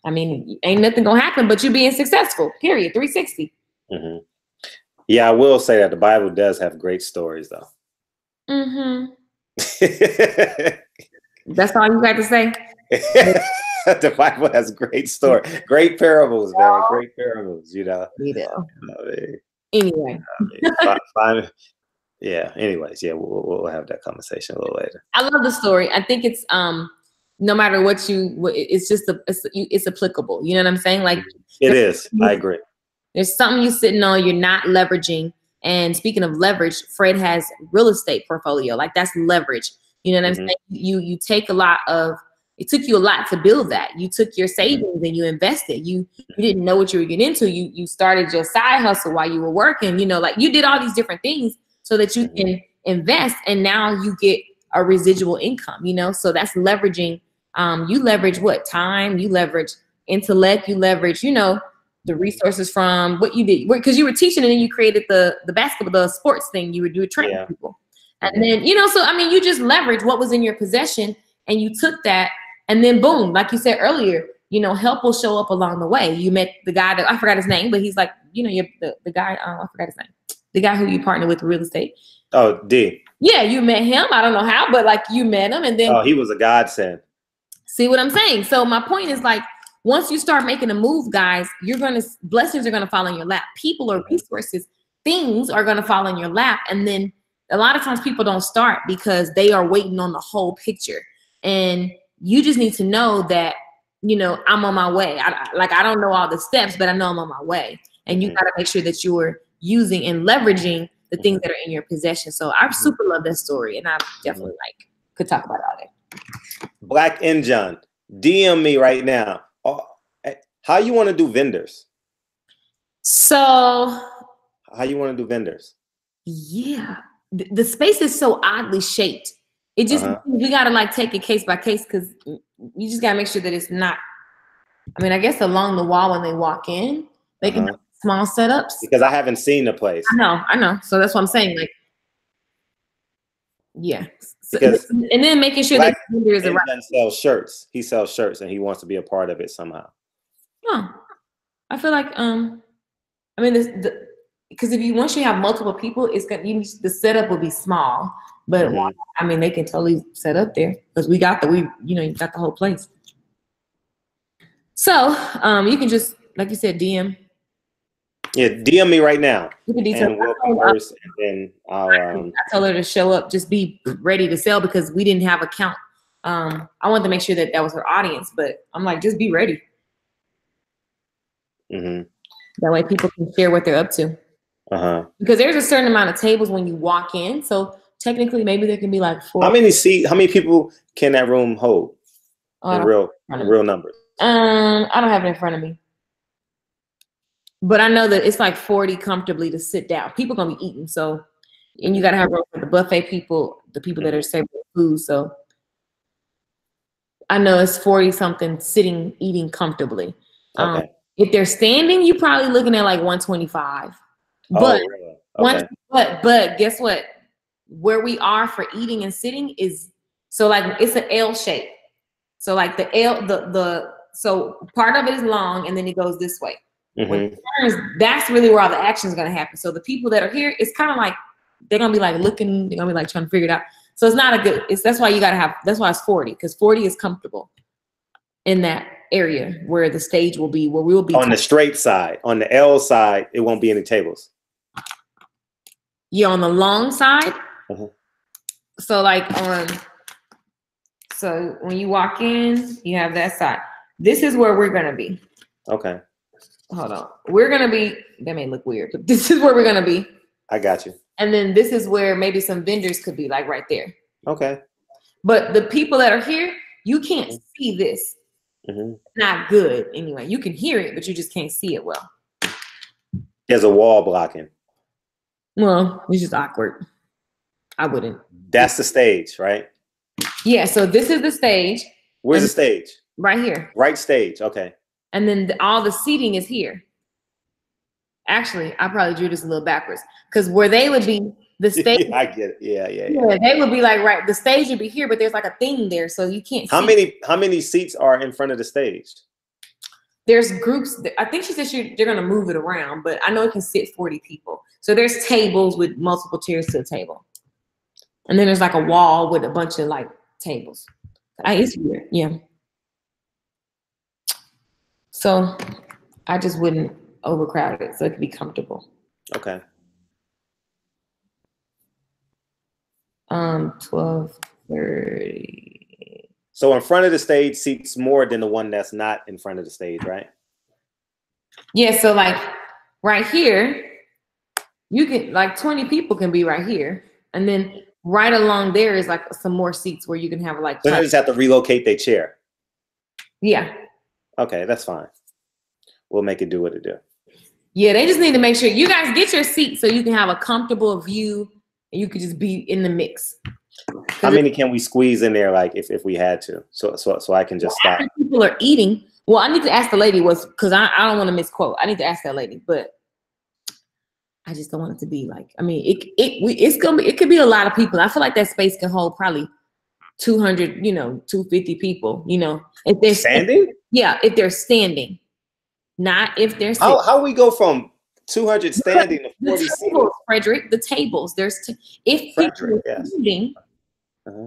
ain't nothing going to happen but you being successful, period, 360. Yeah, I will say that the Bible does have great stories, though. That's all you got to say? The Bible has great story, great parables, man. Great parables, We do. Anyway. Yeah. Anyways, we'll have that conversation a little later. I love the story. I think it's no matter it's applicable. You know what I'm saying? Like it is. I agree. There's something you're sitting on, you're not leveraging. And speaking of leverage, Fred has real estate portfolio. Like that's leverage. You know what I'm saying? You take it took you a lot to build that. You took your savings and you invested. You didn't know what you were getting into. You started your side hustle while you were working, like you did all these different things so that you can invest. And now you get a residual income, so that's leveraging. You leverage what? Time, you leverage intellect, you leverage, the resources from what you did, because you were teaching and then you created the basketball, the sports thing. You were training people. And then, you just leverage what was in your possession and you took that and then boom, like you said earlier, you know, help will show up along the way. You met the guy that I forgot his name, but he's like, you know, you're the guy, I forgot his name. The guy who you partner with real estate. Oh, D. Yeah, you met him. I don't know how, but like you met him, and then he was a godsend. See what I'm saying? So my point is like, once you start making a move, guys, blessings are gonna fall in your lap. People or resources, things are gonna fall in your lap, and then a lot of times people don't start because they are waiting on the whole picture. And you just need to know that, you know, I'm on my way. I don't know all the steps, but I know I'm on my way. And you got to make sure that you're using and leveraging the things that are in your possession. So I super love this story, and I definitely could talk about all that. Black and John, DM me right now. How you want to do vendors? So how you want to do vendors? Yeah, the space is so oddly shaped. It just we gotta like take it case by case, because you just gotta make sure that it's not. I mean, I guess along the wall when they walk in, they can have small setups. Because I haven't seen the place. I know. So that's what I'm saying. Like, yeah. So, and then making sure that vendors are right. Sells shirts. He sells shirts, and he wants to be a part of it somehow. Oh, I feel like I mean because once you have multiple people, the setup will be small. But I mean, they can totally set up there because you got the whole place. So you can just, like you said, DM. Yeah, DM me right now. You can detail. And we'll converse, and then I told her to show up, just be ready to sell, because we didn't have a count. I wanted to make sure that was her audience, but I'm like, just be ready. That way people can share what they're up to. Because there's a certain amount of tables when you walk in, so technically maybe there can be like 4. How many people can that room hold in real numbers? I don't have it in front of me, but I know that it's like 40 comfortably to sit down. People gonna be eating, so, and you gotta have room for the buffet people, the people that are serving food. So I know it's 40 something sitting, eating comfortably. If they're standing, you're probably looking at like 125. But but guess what? Where we are for eating and sitting is, so like it's an L shape. So like the L, so part of it is long and then it goes this way. When it turns, that's really where all the action is gonna happen. So the people that are here, it's kind of like they're gonna be like looking, they're gonna be like trying to figure it out. So it's not a good. That's why that's why it's 40, because 40 is comfortable in that area where the stage will be, where we will be on the straight side. On the L side, it won't be any tables. Yeah, on the long side. So like so when you walk in, you have that side. This is where we're gonna be. Okay. Hold on. We're gonna be, that may look weird, but this is where we're gonna be. I got you. And then this is where maybe some vendors could be, like right there. Okay. But the people that are here, you can't see this. It's not good anyway. You can hear it, but you just can't see it well. There's a wall blocking. Well, it's just awkward. I wouldn't. That's the stage, right? Yeah, so this is the stage. Where's the stage? Right here. Right stage, okay. And then all the seating is here. Actually, I probably drew this a little backwards, because where they would be, the stage. I get it. Yeah. They would be like, right, the stage would be here, but there's like a thing there, so you can't see. How many seats are in front of the stage? There's groups. I think she said they're gonna move it around, but I know it can sit 40 people. So there's tables with multiple chairs to the table. And then there's like a wall with a bunch of like tables. It's weird, yeah. So I just wouldn't overcrowd it, so it could be comfortable. Okay. 12:30. So in front of the stage seats more than the one that's not in front of the stage, right? Yeah, so like right here, you can, like 20 people can be right here. And then right along there is like some more seats where you can have like. So they just have to relocate their chair. Yeah. Okay, that's fine. We'll make it do what it do. Yeah, they just need to make sure you guys get your seat so you can have a comfortable view and you could just be in the mix. How many can we squeeze in there, like if we had to? So I can just stop. People are eating. Well, I need to ask the lady because I don't want to misquote. I need to ask that lady, but I just don't want it to be like. I mean, it could be a lot of people. I feel like that space can hold probably 200, 250 people, if they're Standing? Yeah, if they're standing, not if they're sitting. How we go from 200 standing to 40 The seated? tables, Frederick, the tables. If people are Yes. standing,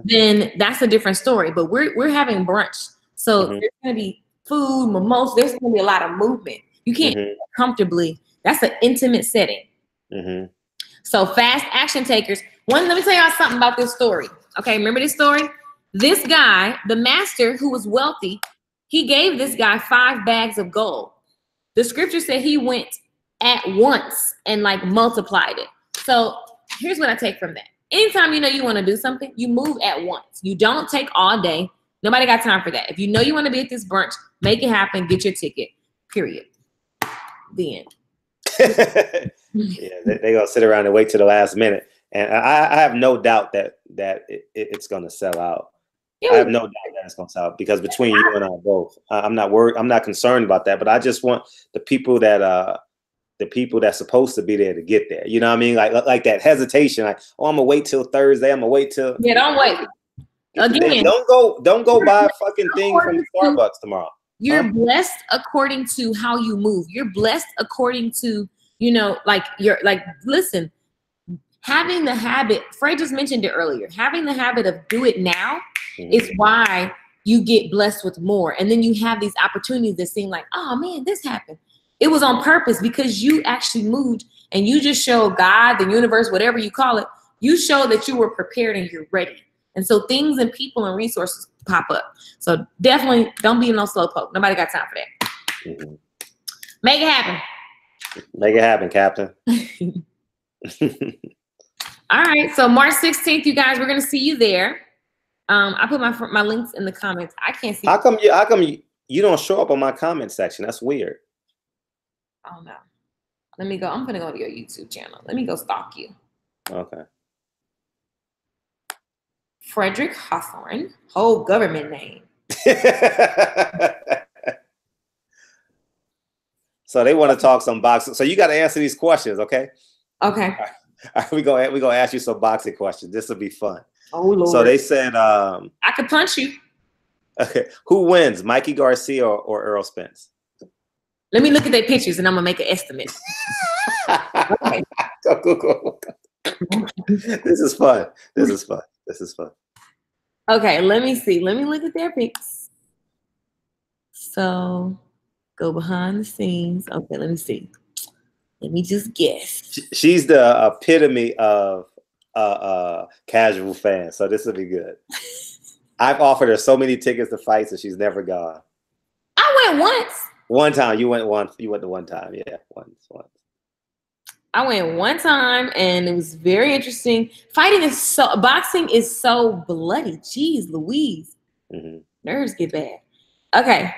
then that's a different story. But we're having brunch, so there's going to be food, mimosas. There's going to be a lot of movement. You can't comfortably. That's an intimate setting. So fast action takers. Let me tell y'all something about this story. Okay, remember this story? This guy, the master who was wealthy, he gave this guy 5 bags of gold. The scripture said he went at once and like multiplied it. So here's what I take from that. Anytime you want to do something, you move at once. You don't take all day. Nobody got time for that. If you know you want to be at this brunch, make it happen. Get your ticket. Period. The end. Yeah, they're gonna sit around and wait till the last minute, and I have no doubt that it's gonna sell out. I have no doubt that it's gonna sell out because between you and I both, I'm not worried. I'm not concerned about that. But I just want the people that's supposed to be there to get there. You know what I mean? Like that hesitation. Like, oh, I'm gonna wait till Thursday. I'm gonna wait till. Yeah, don't wait. Again, don't go buy a fucking thing from Starbucks tomorrow. You're blessed according to how you move. You're blessed according to listen. Having the habit, Fred just mentioned it earlier. Having the habit of do it now is why you get blessed with more. And then you have these opportunities that seem like, oh man, this happened. It was on purpose because you actually moved and you just show God, the universe, whatever you call it, you show that you were prepared and you're ready. And so things and people and resources pop up. So definitely don't be no slow poke. Nobody got time for that. Make it happen. Make it happen, Captain. All right. So March 16th, you guys, we're going to see you there. I put my links in the comments. I can't see. How come you don't show up on my comment section? That's weird. Oh no. Let me go. I'm going to go to your YouTube channel. Let me go stalk you. Okay. Frederick Hawthorne, whole government name. So they want to talk some boxing. So you got to answer these questions, okay? Okay. All right. We're gonna ask you some boxing questions. This will be fun. Oh Lord. So they said I could punch you. Okay. Who wins, Mikey Garcia or Errol Spence? Let me look at their pictures and I'm gonna make an estimate. Okay. Go. This is fun. This is fun. Okay, let me see. Let me look at their pics. So go behind the scenes. Okay, let me see. Let me just guess. She's the epitome of casual fan, so this will be good. I've offered her so many tickets to fights and she's never gone. I went once. One time. You went the one time. Yeah, once. I went one time and it was very interesting. Boxing is so bloody. Jeez Louise. Nerves get bad. Okay.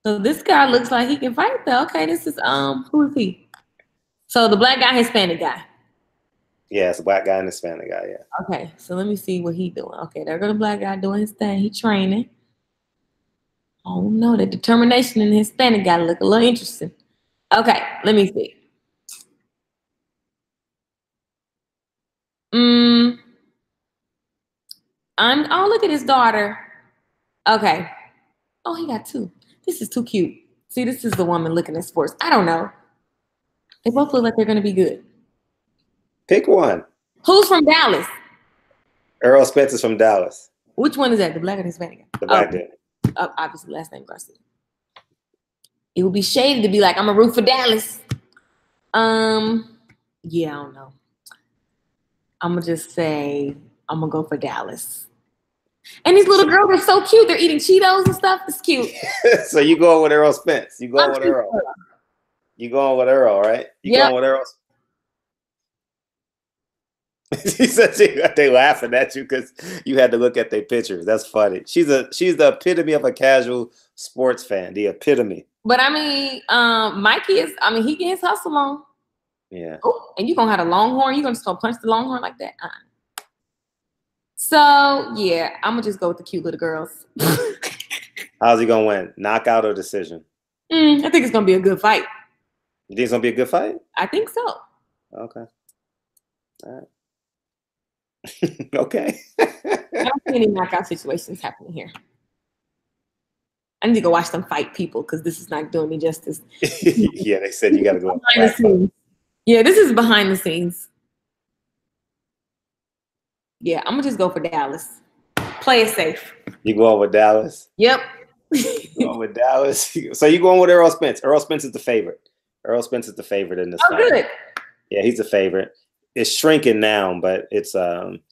So this guy looks like he can fight though. Okay, this is who is he? So the black guy, Hispanic guy. Yeah, it's a black guy and a Hispanic guy, yeah. Okay, so let me see what he doing. Okay, there go the black guy doing his thing. He training. Oh no, the determination in the Hispanic guy look a little interesting. Okay, let me see. Oh, look at his daughter. Okay. Oh, he got 2. This is too cute. See, this is the woman looking at sports. I don't know. They both look like they're going to be good. Pick one. Who's from Dallas? Errol Spence is from Dallas. Which one is that? The black or the Hispanic guy? The black dude. Obviously, last name Garcia. It would be shady to be like, I'm a root for Dallas. Yeah, I don't know. I'm gonna just say I'm gonna go for Dallas. And these little girls are so cute. They're eating Cheetos and stuff. It's cute. So you going with Errol Spence? You going with Errol? You going with Errol, right? Going with Errol? She said they laughing at you because you had to look at their pictures. That's funny. She's the epitome of a casual sports fan. The epitome. But I mean, Mikey is. I mean, he gets his hustle on. Yeah. Oh, and you gonna have a longhorn? You gonna just gonna punch the longhorn like that? So yeah, I'm gonna just go with the cute little girls. How's he gonna win? Knockout or decision? I think it's gonna be a good fight. You think it's gonna be a good fight? I think so. Okay. All right. Okay. I don't see any knockout situations happening here. I need to go watch them fight people because this is not doing me justice. Yeah, they said you got to go behind the scenes. Yeah, this is behind the scenes. Yeah, I'm gonna just go for Dallas. Play it safe. You going with Dallas? Yep. Going with Dallas. So you going with Errol Spence? Errol Spence is the favorite. Errol Spence is the favorite in this fight. Good. Yeah, he's the favorite. It's shrinking now, but it's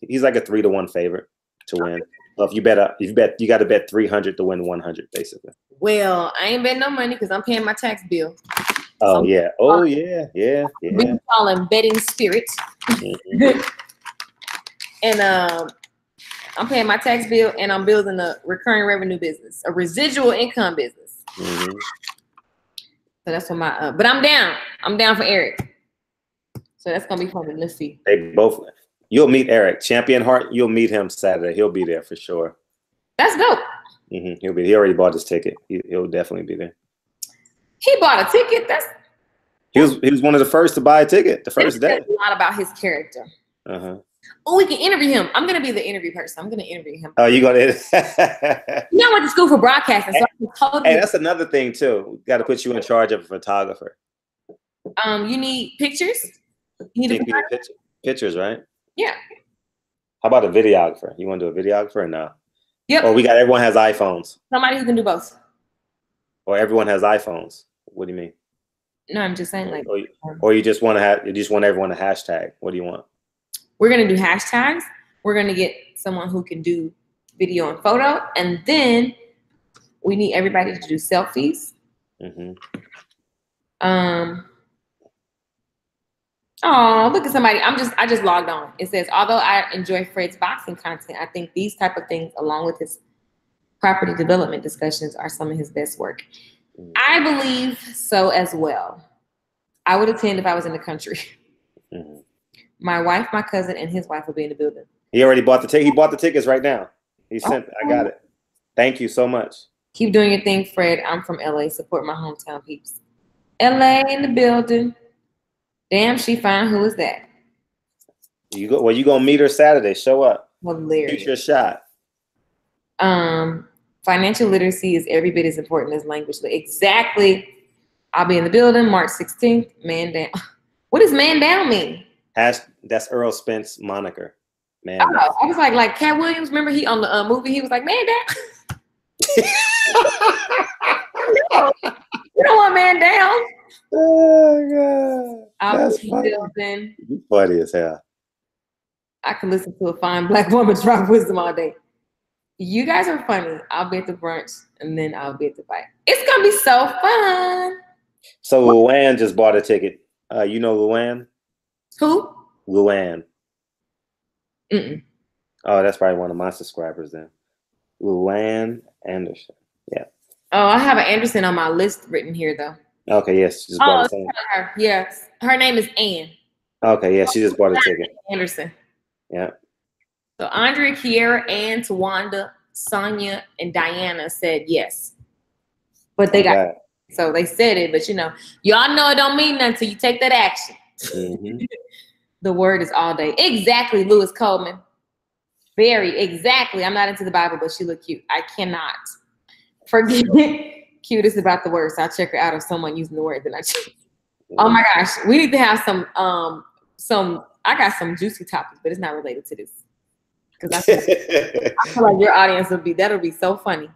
he's like a 3-1 favorite to win. So if you bet, you got to bet 300 to win 100, basically. Well, I ain't betting no money because I'm paying my tax bill. Oh yeah. Oh yeah. Yeah. Yeah. We call him betting spirit. Mm-hmm. And I'm paying my tax bill, and I'm building a recurring revenue business, a residual income business. Mm-hmm. So that's what my. But I'm down. I'm down for Eric. So that's gonna be fun. Let's see. They both. You'll meet Eric Champion Heart. You'll meet him Saturday. He'll be there for sure. That's dope. Mm-hmm. He'll be. He already bought his ticket. He'll definitely be there. He bought a ticket. He was one of the first to buy a ticket the first day. A lot about his character. Uh-huh. Oh, we can interview him. I'm gonna be the interview person. I'm gonna interview him. Oh, you gonna? You know, I went to school for broadcasting. So hey, that's another thing too. We got to put you in charge of a photographer. You need pictures. You need pictures, right? Yeah. How about a videographer? You want to do a videographer or no? Yep. Or everyone has iPhones. Somebody who can do both. Or everyone has iPhones. What do you mean? No, I'm just saying like. Or you just want everyone to hashtag. What do you want? We're gonna do hashtags. We're gonna get someone who can do video and photo, and then we need everybody to do selfies. Mm-hmm. Oh, look at somebody. I just logged on. It says, although I enjoy Fred's boxing content, I think these type of things, along with his property development discussions, are some of his best work. Mm-hmm. I believe so as well. I would attend if I was in the country. Mm-hmm. My wife, my cousin, and his wife will be in the building. He already bought the ticket. He bought the tickets right now. He sent. I got it. Thank you so much. Keep doing your thing, Fred. I'm from LA. Support my hometown peeps. LA in the building. Damn, she fine. Who is that? You gonna meet her Saturday. Show up. Hilarious. Shoot your shot. Financial literacy is every bit as important as language. Exactly. I'll be in the building March 16th. Man down. What does man down mean? That's Earl Spence moniker. Man. Oh, I was like Cat Williams. Remember he on the movie? He was like, man down. No, you don't want man down. Oh God, that's funny. You funny as hell. I can listen to a fine black woman drop wisdom all day. You guys are funny. I'll be at the brunch, and then I'll be at the fight. It's gonna be so fun. So Luann just bought a ticket. You know Luann? Who? Luann. Mm-mm. Oh, that's probably one of my subscribers then. Luann Anderson. Yeah. Oh, I have an Anderson on my list written here though. Okay, yes. She just bought a ticket. Her. Yes. Her name is Ann. Okay, yeah, she just bought a ticket. Anderson. Yeah. So Andrea, Kiera, Ann, Tawanda, Sonia, and Diana said yes. But they got it. So they said it, but y'all know it don't mean nothing until you take that action. Mm-hmm. The word is all day. Exactly, Lewis Coleman. Very, exactly. I'm not into the Bible, but she look cute. I cannot forget cutest about the word. So I'll check her out if someone using the word, then I check. Oh my gosh. We need to have some I got some juicy topics, but it's not related to this. Because I feel like your audience that'll be so funny.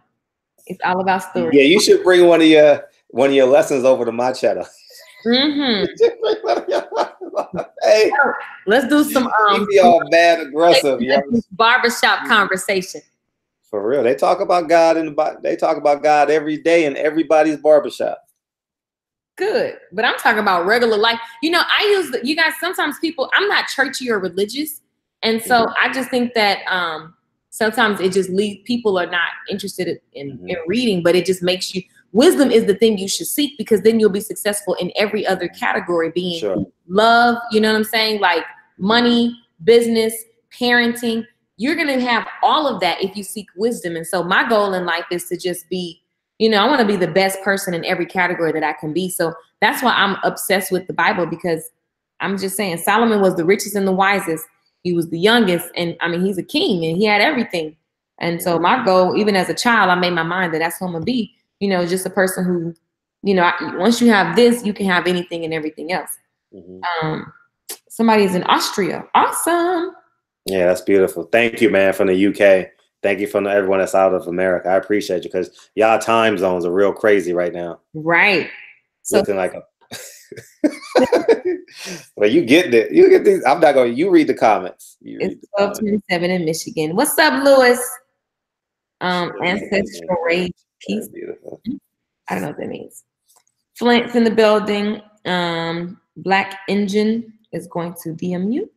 It's all about stories. Yeah, you should bring one of your lessons over to my channel. Mm-hmm. Hey, let's do some be all bad aggressive, barbershop conversation. For real. They talk about God every day in everybody's barbershop. Good. But I'm talking about regular life. You guys, sometimes I'm not churchy or religious. And so I just think that sometimes it just leaves people are not interested in reading, but it just makes you, wisdom is the thing you should seek, because then you'll be successful in every other category, being love, you know what I'm saying? Like money, business, parenting. You're going to have all of that if you seek wisdom. And so my goal in life is to just be, I want to be the best person in every category that I can be. So that's why I'm obsessed with the Bible, because I'm just saying Solomon was the richest and the wisest. he was the youngest, and I mean, he's a king, and he had everything. And so my goal, even as a child, I made my mind that that's who I'm gonna be. You know, just a person who, you know, once you have this, you can have anything and everything else. Somebody's in Austria. Awesome. Yeah, that's beautiful. Thank you, man, from the UK. Thank you from everyone that's out of America. I appreciate you because y'all time zones are real crazy right now. Right. So looking like a well, you get it. You get these. I'm not going. You read the comments. It's 12:27 in Michigan. What's up, Lewis? Ancestral rage peace. Beautiful. I don't know what that means. Flint's in the building. Black Engine is going to DM you.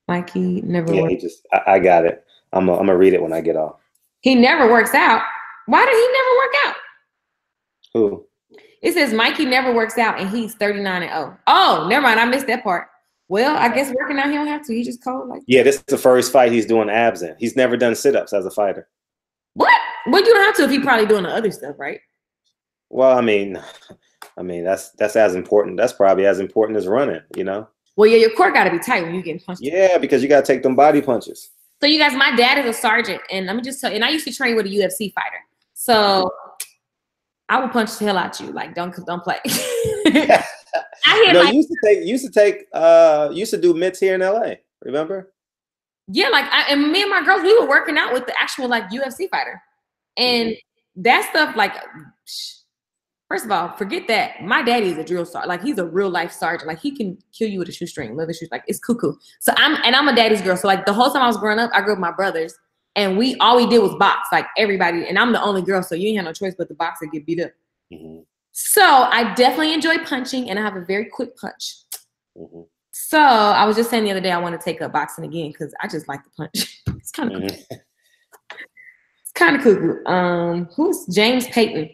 Mikey never. Yeah, he just. I got it. I'm gonna read it when I get off. He never works out. Why did he never work out? Who? It says Mikey never works out and he's 39-0. Oh, never mind. I missed that part. Well, I guess working out he don't have to. He just cold like. Yeah, this is the first fight he's doing abs in. He's never done sit-ups as a fighter. What? Well, you don't have to if you're probably doing the other stuff, right? Well, I mean, that's as important. That's probably as important as running, you know? Well, yeah, your core got to be tight when you're getting punched. Yeah, because you got to take them body punches. So you guys, my dad is a sergeant, and let me just tell you, and I used to train with a UFC fighter. So I will punch the hell out you. Like, don't play. Used to do mitts here in LA. Remember? Yeah, like and me and my girls, we were working out with the actual like UFC fighter, and that stuff. Like, first of all, forget that. My daddy is a drill sergeant. Like, he's a real life sergeant. Like, he can kill you with a shoestring, leather shoes. Like, it's cuckoo. So I'm a daddy's girl. So like the whole time I was growing up, I grew up with my brothers, and all we did was box. Like everybody, and I'm the only girl, so you ain't have no choice but to box and get beat up. So I definitely enjoy punching, and I have a very quick punch. So I was just saying the other day I want to take up boxing again because I just like to punch. It's kind of cool. It's kind of cuckoo. Who's James Payton?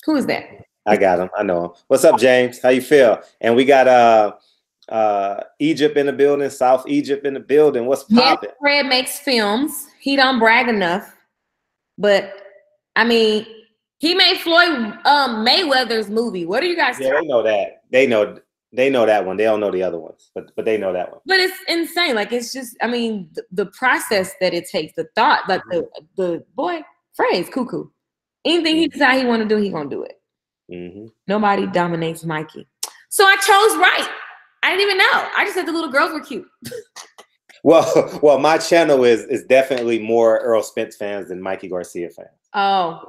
Who is that? I got him. I know him. What's up, James? How you feel? And we got Egypt in the building, South Egypt in the building. What's popping? Fred makes films. He don't brag enough, but I mean, he made Floyd Mayweather's movie. What are you guys? Yeah, they know that. They know that one. They don't know the other ones, but they know that one. But it's insane. Like, it's just, I mean, the process that it takes, the thought, like the boy, Fred's cuckoo. Anything he decides he want to do, he gonna do it. Nobody dominates Mikey. So I chose right. I didn't even know. I just said the little girls were cute. Well, my channel is definitely more Earl Spence fans than Mikey Garcia fans. Oh,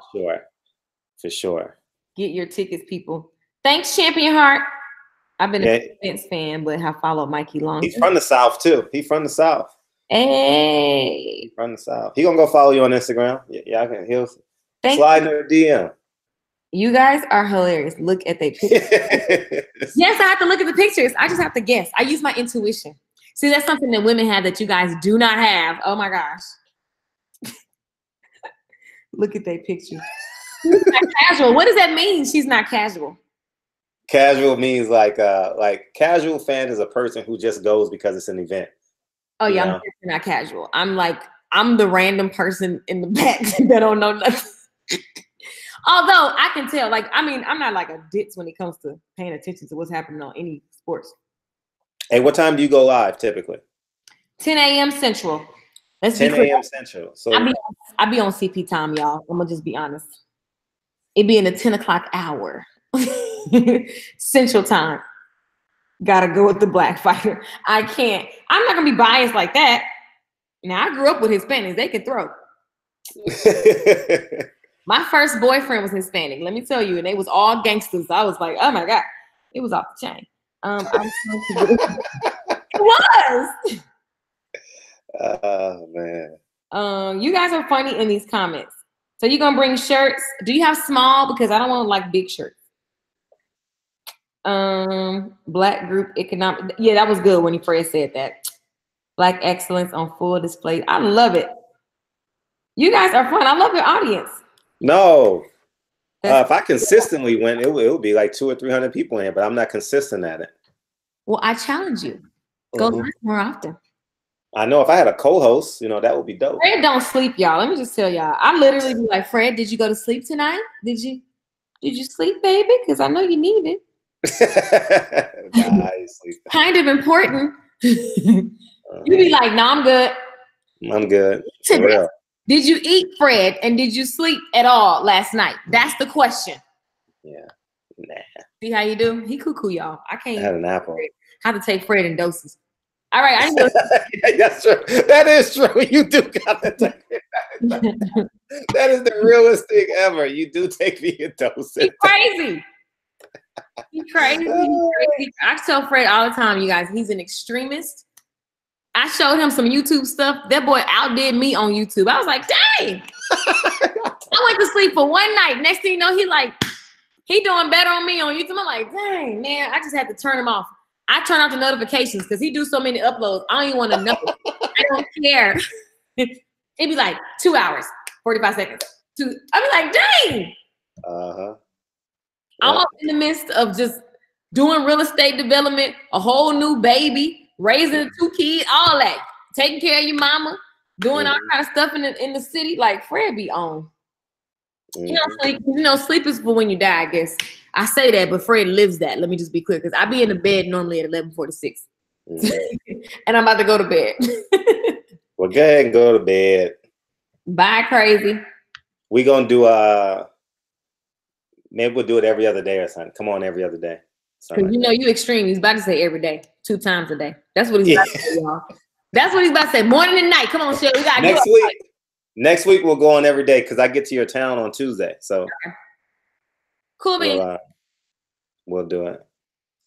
for sure. Get your tickets, people. Thanks, Champion Heart. I've been a Spence fan, but have followed Mikey long. He's from the South too. He's from the South. Hey, he's from the South. He gonna go follow you on Instagram. Yeah, I can. He'll slide in her DM. You guys are hilarious. Look at the pictures. Yes, I have to look at the pictures. I just have to guess. I use my intuition. See, that's something that women have that you guys do not have. Oh my gosh. Look at that picture. She's not casual. What does that mean? She's not casual. Casual means like casual fan is a person who just goes because it's an event. Oh yeah, I'm not casual. I'm the random person in the back that don't know nothing. Although I can tell, like, I mean, I'm not like a ditz when it comes to paying attention to what's happening on any sports. Hey, what time do you go live typically? 10 a.m. Central. 10 a.m. Central. So I be on CP time, y'all. I'm gonna just be honest. It be in the 10 o'clock hour. Central time. Gotta go with the black fighter. I can't. I'm not gonna be biased like that. Now, I grew up with Hispanics. They can throw. My first boyfriend was Hispanic. Let me tell you, and they was all gangsters. I was like, oh my God, it was off the chain. It was. Oh man. You guys are funny in these comments. So you're gonna bring shirts? Do you have small? Because I don't want like big shirts. Black group economic. Yeah, that was good when he first said that. Black excellence on full display. I love it. You guys are fun. I love your audience. No. If I consistently went, it would be like 200 or 300 people in here, but I'm not consistent at it. Well, I challenge you. Go live more often. I know if I had a co-host, that would be dope. Fred don't sleep, y'all. Let me just tell y'all. I literally be like, Fred, did you go to sleep tonight? Did you sleep, baby? Because I know you need it. Nah, I ain't sleep. Kind of important. You be like, no, I'm good. I'm good. For real. Did you eat, Fred? And did you sleep at all last night? That's the question. Yeah. Nah. See how you do? He cuckoo, y'all. I can't. I had an apple. I have to take Fred in doses. All right, I know. Yeah, that's true. That is true. You do got to take it. That is the realest thing ever. You do take me in doses. He's crazy. He's crazy. He's crazy. I tell Fred all the time, you guys, he's an extremist. I showed him some YouTube stuff. That boy outdid me on YouTube. I was like, dang. I went to sleep for one night. Next thing you know, he doing better on me on YouTube. I'm like, dang, man, I just had to turn him off. I turn off the notifications because he do so many uploads. I don't even want to know. I don't care. It'd be like 2 hours, 45 seconds. I'd be like, dang. Uh-huh. I'm in the midst of just doing real estate development, a whole new baby, raising 2 kids, all that. Taking care of your mama, doing all kind of stuff in the city. Like Fred be on. Sleep is for when you die, I guess. I say that, but Fred lives that. Let me just be clear, because I be in the bed normally at 11:46. And I'm about to go to bed. Well, go ahead and go to bed. Bye, crazy. We gonna do maybe we'll do it every other day or something. Come on, every other day. Because you extreme. He's about to say every day, 2 times a day. That's what he's about to say, y'all. That's what he's about to say. Morning and night. Come on, Shay. We got next week. Next week we'll go on every day because I get to your town on Tuesday. So cool, we'll do it.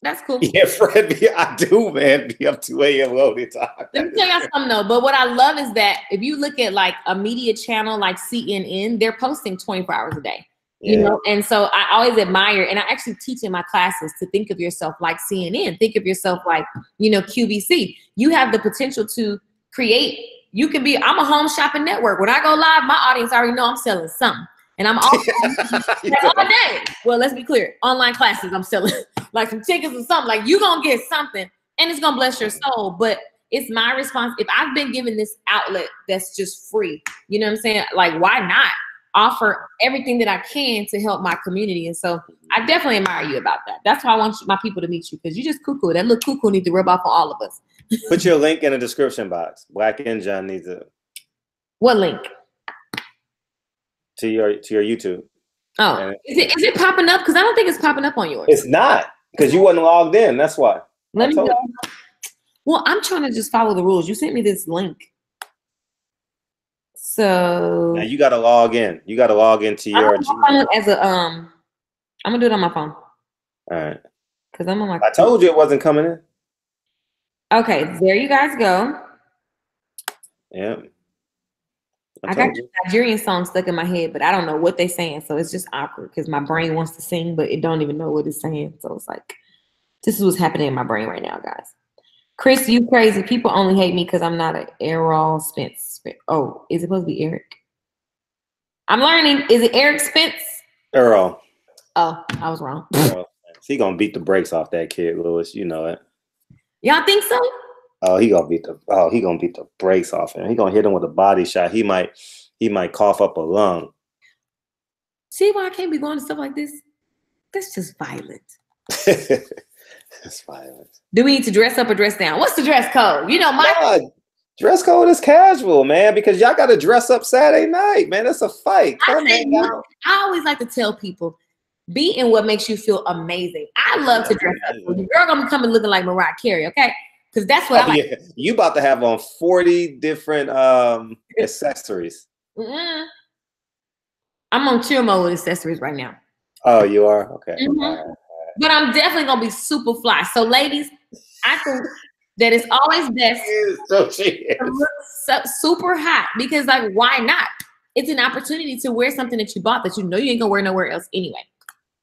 That's cool. Yeah, Fred, I do, man. Be up 2 a.m. all the time. Let me tell y'all something though. But what I love is that if you look at like a media channel like CNN, they're posting 24 hours a day. You know, and so I always admire, and I actually teach in my classes to think of yourself like CNN, think of yourself like, QVC. You have the potential to create. You can be, I'm a home shopping network. When I go live, my audience already know I'm selling something. And I'm all day. Well, let's be clear. Online classes, I'm selling like some tickets or something. Like, you're going to get something and it's going to bless your soul. But it's my response. If I've been given this outlet that's just free, you know what I'm saying? Like, why not offer everything that I can to help my community? And so I definitely admire you about that. That's why I want my people to meet you, because you just cuckoo. That little cuckoo needs to rub off on all of us. Put your link in the description box. Black and John needs a. What link? To your YouTube. Oh, and is it popping up? Because I don't think it's popping up on yours. It's not, because you wasn't logged in. That's why. Let me go. Well, I'm trying to just follow the rules. You sent me this link. So now you got to log in. You got to log into your. I'm gonna do it on my phone. All right. Because I'm on my. I told you it wasn't coming in. Okay, there you guys go. Yeah. I got the Nigerian song stuck in my head, but I don't know what they're saying, so it's just awkward because my brain wants to sing, but it don't even know what it's saying. So it's like, this is what's happening in my brain right now, guys. Chris, you crazy. People only hate me because I'm not an Errol Spence. Oh, is it supposed to be Eric? I'm learning. Is it Eric Spence? Earl. Oh, I was wrong. Earl. He gonna beat the brakes off that kid, Lewis. You know it. Y'all think so? Oh, he gonna beat the brakes off him. He gonna hit him with a body shot. He might cough up a lung. See why I can't be going to stuff like this? That's just violent. That's violent. Do we need to dress up or dress down? What's the dress code? Dress code is casual, man, because y'all got to dress up Saturday night, man. It's a fight. I always like to tell people, be in what makes you feel amazing. I love to dress up. The girl gonna come and looking like Mariah Carey, okay? Because that's what I like. Yeah. You about to have on 40 different accessories. I'm on chill mode with accessories right now. Oh, you are? Okay. Mm-hmm. All right. But I'm definitely gonna be super fly. So, ladies, I think that it's always best to look super hot, because, like, why not? It's an opportunity to wear something that you bought that you know you ain't gonna wear nowhere else anyway.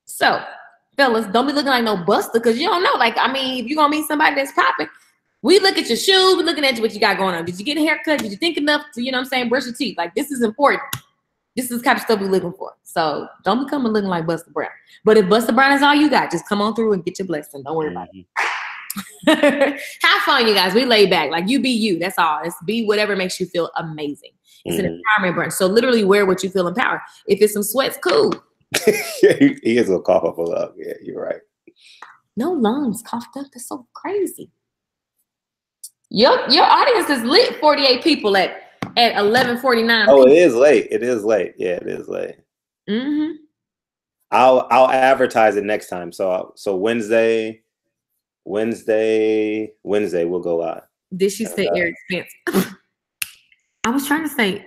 So, fellas, don't be looking like no buster, because you don't know. Like, I mean, if you're gonna meet somebody that's popping, we look at your shoes, we're looking at what you got going on. Did you get a haircut? Did you think enough to, you know what I'm saying, brush your teeth? Like, this is important. This is the type of stuff we're looking for. So don't be coming looking like Buster Brown. But if Buster Brown is all you got, just come on through and get your blessing. Don't worry about it. Have fun, you guys. We lay back. Like, you be you. That's all. It's be whatever makes you feel amazing. It's an empowerment brunch. So literally wear what you feel empowered. If it's some sweats, cool. He is a cough up a lung. Yeah, you're right. No lungs coughed up. That's so crazy. Your audience is lit. 48 people at 11:49. Oh, it is late. It is late. Yeah, it is late. Mm-hmm. I'll advertise it next time. So Wednesday we'll go live. Did she say Eric Spence? I was trying to say.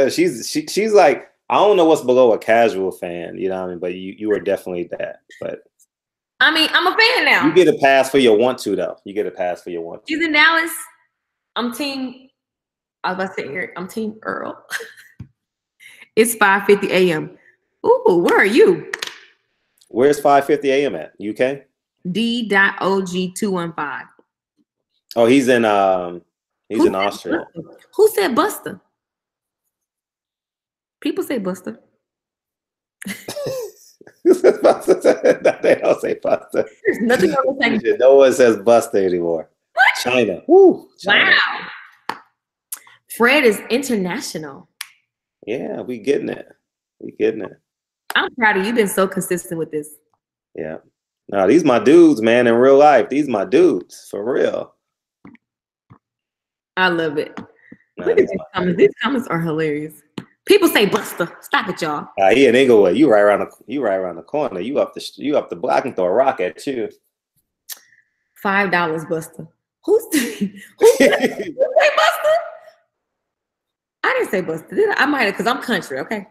she's like, I don't know what's below a casual fan, you know what I mean? But you are definitely that. But I mean, I'm a fan now. You get a pass for your want to, though. You get a pass for your want to. She's in Dallas. I'm team. I was about to say Eric. I'm team Earl. It's 5:50 a.m. Ooh, where are you? Where's 5:50 a.m. at? UK? D.OG215. Oh, he's in Austria. Who said Buster? People say Buster. They don't say Buster. There's nothing wrong with saying. No one says Buster anymore. What? China. Woo, China. Wow. Fred is international. Yeah, we getting it. We getting it. I'm proud of you. You've been so consistent with this. Yeah. No, these my dudes, man, in real life. These my dudes, for real. I love it. Look at these comments. These comments are hilarious. People say Buster. Stop it, y'all. He in Inglewood. You right around the corner. You up the block and throw a rock at you. $5, Buster. Who say Buster? I didn't say Buster, did I? I might have, because I'm country, okay?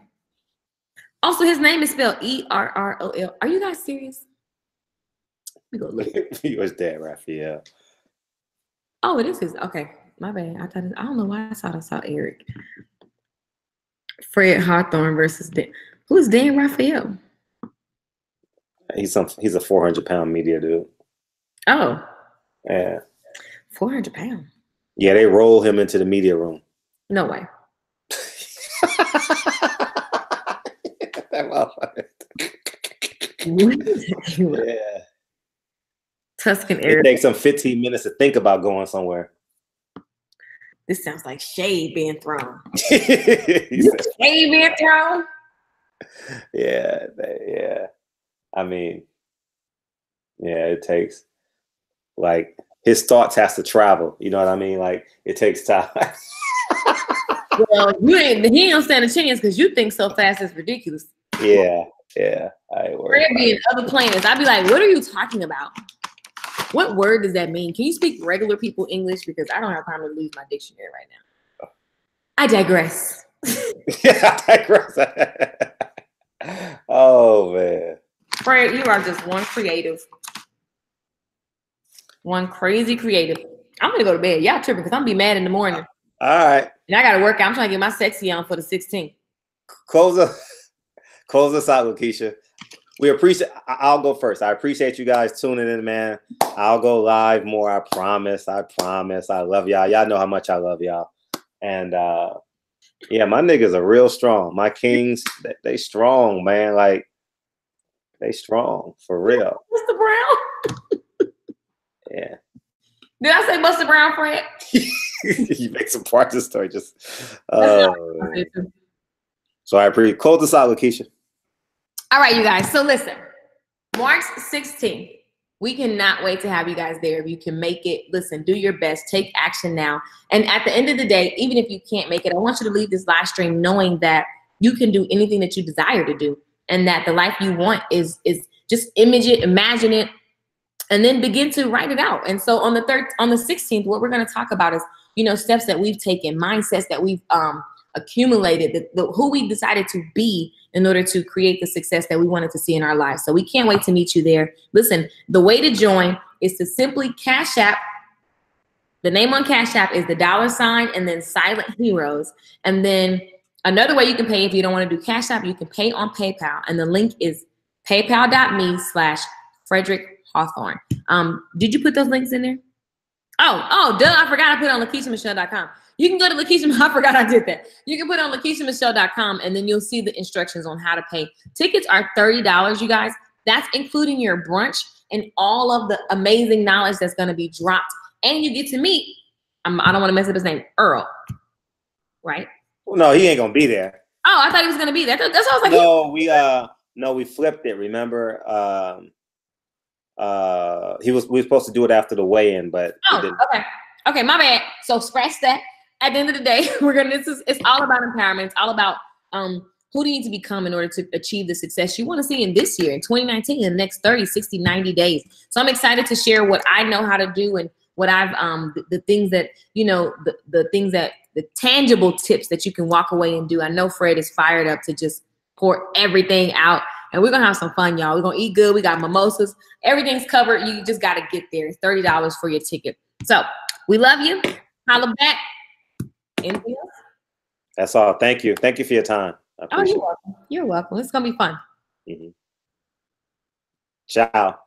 Also, his name is spelled E-R-R-O-L. Are you guys serious? Let me go look. He was dead, Raphael. Oh, it is his. Okay, my bad. I don't know why I saw Eric. Fred Hawthorne versus Dan. Who's Dan Raphael? He's a 400-pound media dude. Oh. Yeah. 400 pounds. Yeah, they roll him into the media room. No way. Yeah. Tuscan Eric. It takes them 15 minutes to think about going somewhere. This sounds like shade being thrown. Shade being thrown? Yeah. I mean, yeah, it takes, like, his thoughts has to travel. You know what I mean? Like, it takes time. Well, he don't stand a chance because you think so fast it's ridiculous. Yeah. I ain't worried. Fred be in other planets. I'd be like, what are you talking about? What word does that mean? Can you speak regular people English? Because I don't have time to lose my dictionary right now. I digress. Yeah, I digress. Oh, man. Fred, you are just one creative. One crazy creative. I'm going to go to bed. Y'all tripping because I'm going to be mad in the morning. All right. And I got to work out. I'm trying to get my sexy on for the 16th. Close us out, Lakeisha. We appreciate. I'll go first. I appreciate you guys tuning in, man. I'll go live more. I promise. I love y'all. Y'all know how much I love y'all. And yeah, my niggas are real strong. My kings, they strong, man. Like, they strong for real. Mr. Brown. Yeah. Did I say Buster Brown, Fred? You make some part of the story. Just so I appreciate. Close this out, Lakeisha. All right, you guys. So listen, March 16th. We cannot wait to have you guys there. If you can make it, listen, do your best. Take action now. And at the end of the day, even if you can't make it, I want you to leave this live stream knowing that you can do anything that you desire to do, and that the life you want is just image it, imagine it, and then begin to write it out. And so on the 16th, what we're going to talk about is, steps that we've taken, mindsets that we've accumulated, who we decided to be in order to create the success that we wanted to see in our lives. So we can't wait to meet you there. Listen, the way to join is to simply Cash App. The name on Cash App is the $ and then Silent Heroes. And then another way you can pay, if you don't want to do Cash App, you can pay on PayPal. And the link is paypal.me/Frederick Hawthorne. Did you put those links in there? Oh, duh, I forgot I put it on LakeishaMichelle.com. You can go to Lakeisha. I forgot I did that. You can put it on LakeishaMichelle.com, and then you'll see the instructions on how to pay. Tickets are $30, you guys. That's including your brunch and all of the amazing knowledge that's going to be dropped. And you get to meet, I don't want to mess up his name, Earl, right? No, he ain't going to be there. Oh, I thought he was going to be there. That's what I was like. No, we flipped it, remember? we were supposed to do it after the weigh-in, but oh, okay, my bad. So scratch that. At the end of the day, it's all about empowerment. It's all about who do you need to become in order to achieve the success you want to see in this year, in 2019, in the next 30, 60, 90 days. So I'm excited to share what I know how to do and what I've the things that, you know, the things that the tangible tips that you can walk away and do. I know Fred is fired up to just pour everything out, and we're gonna have some fun, y'all. We're gonna eat good. We got mimosas. Everything's covered. You just gotta get there. It's $30 for your ticket. So we love you. Holla back. Anything else? That's all. Thank you. Thank you for your time. Oh, you're welcome. You're welcome. It's gonna be fun. Ciao.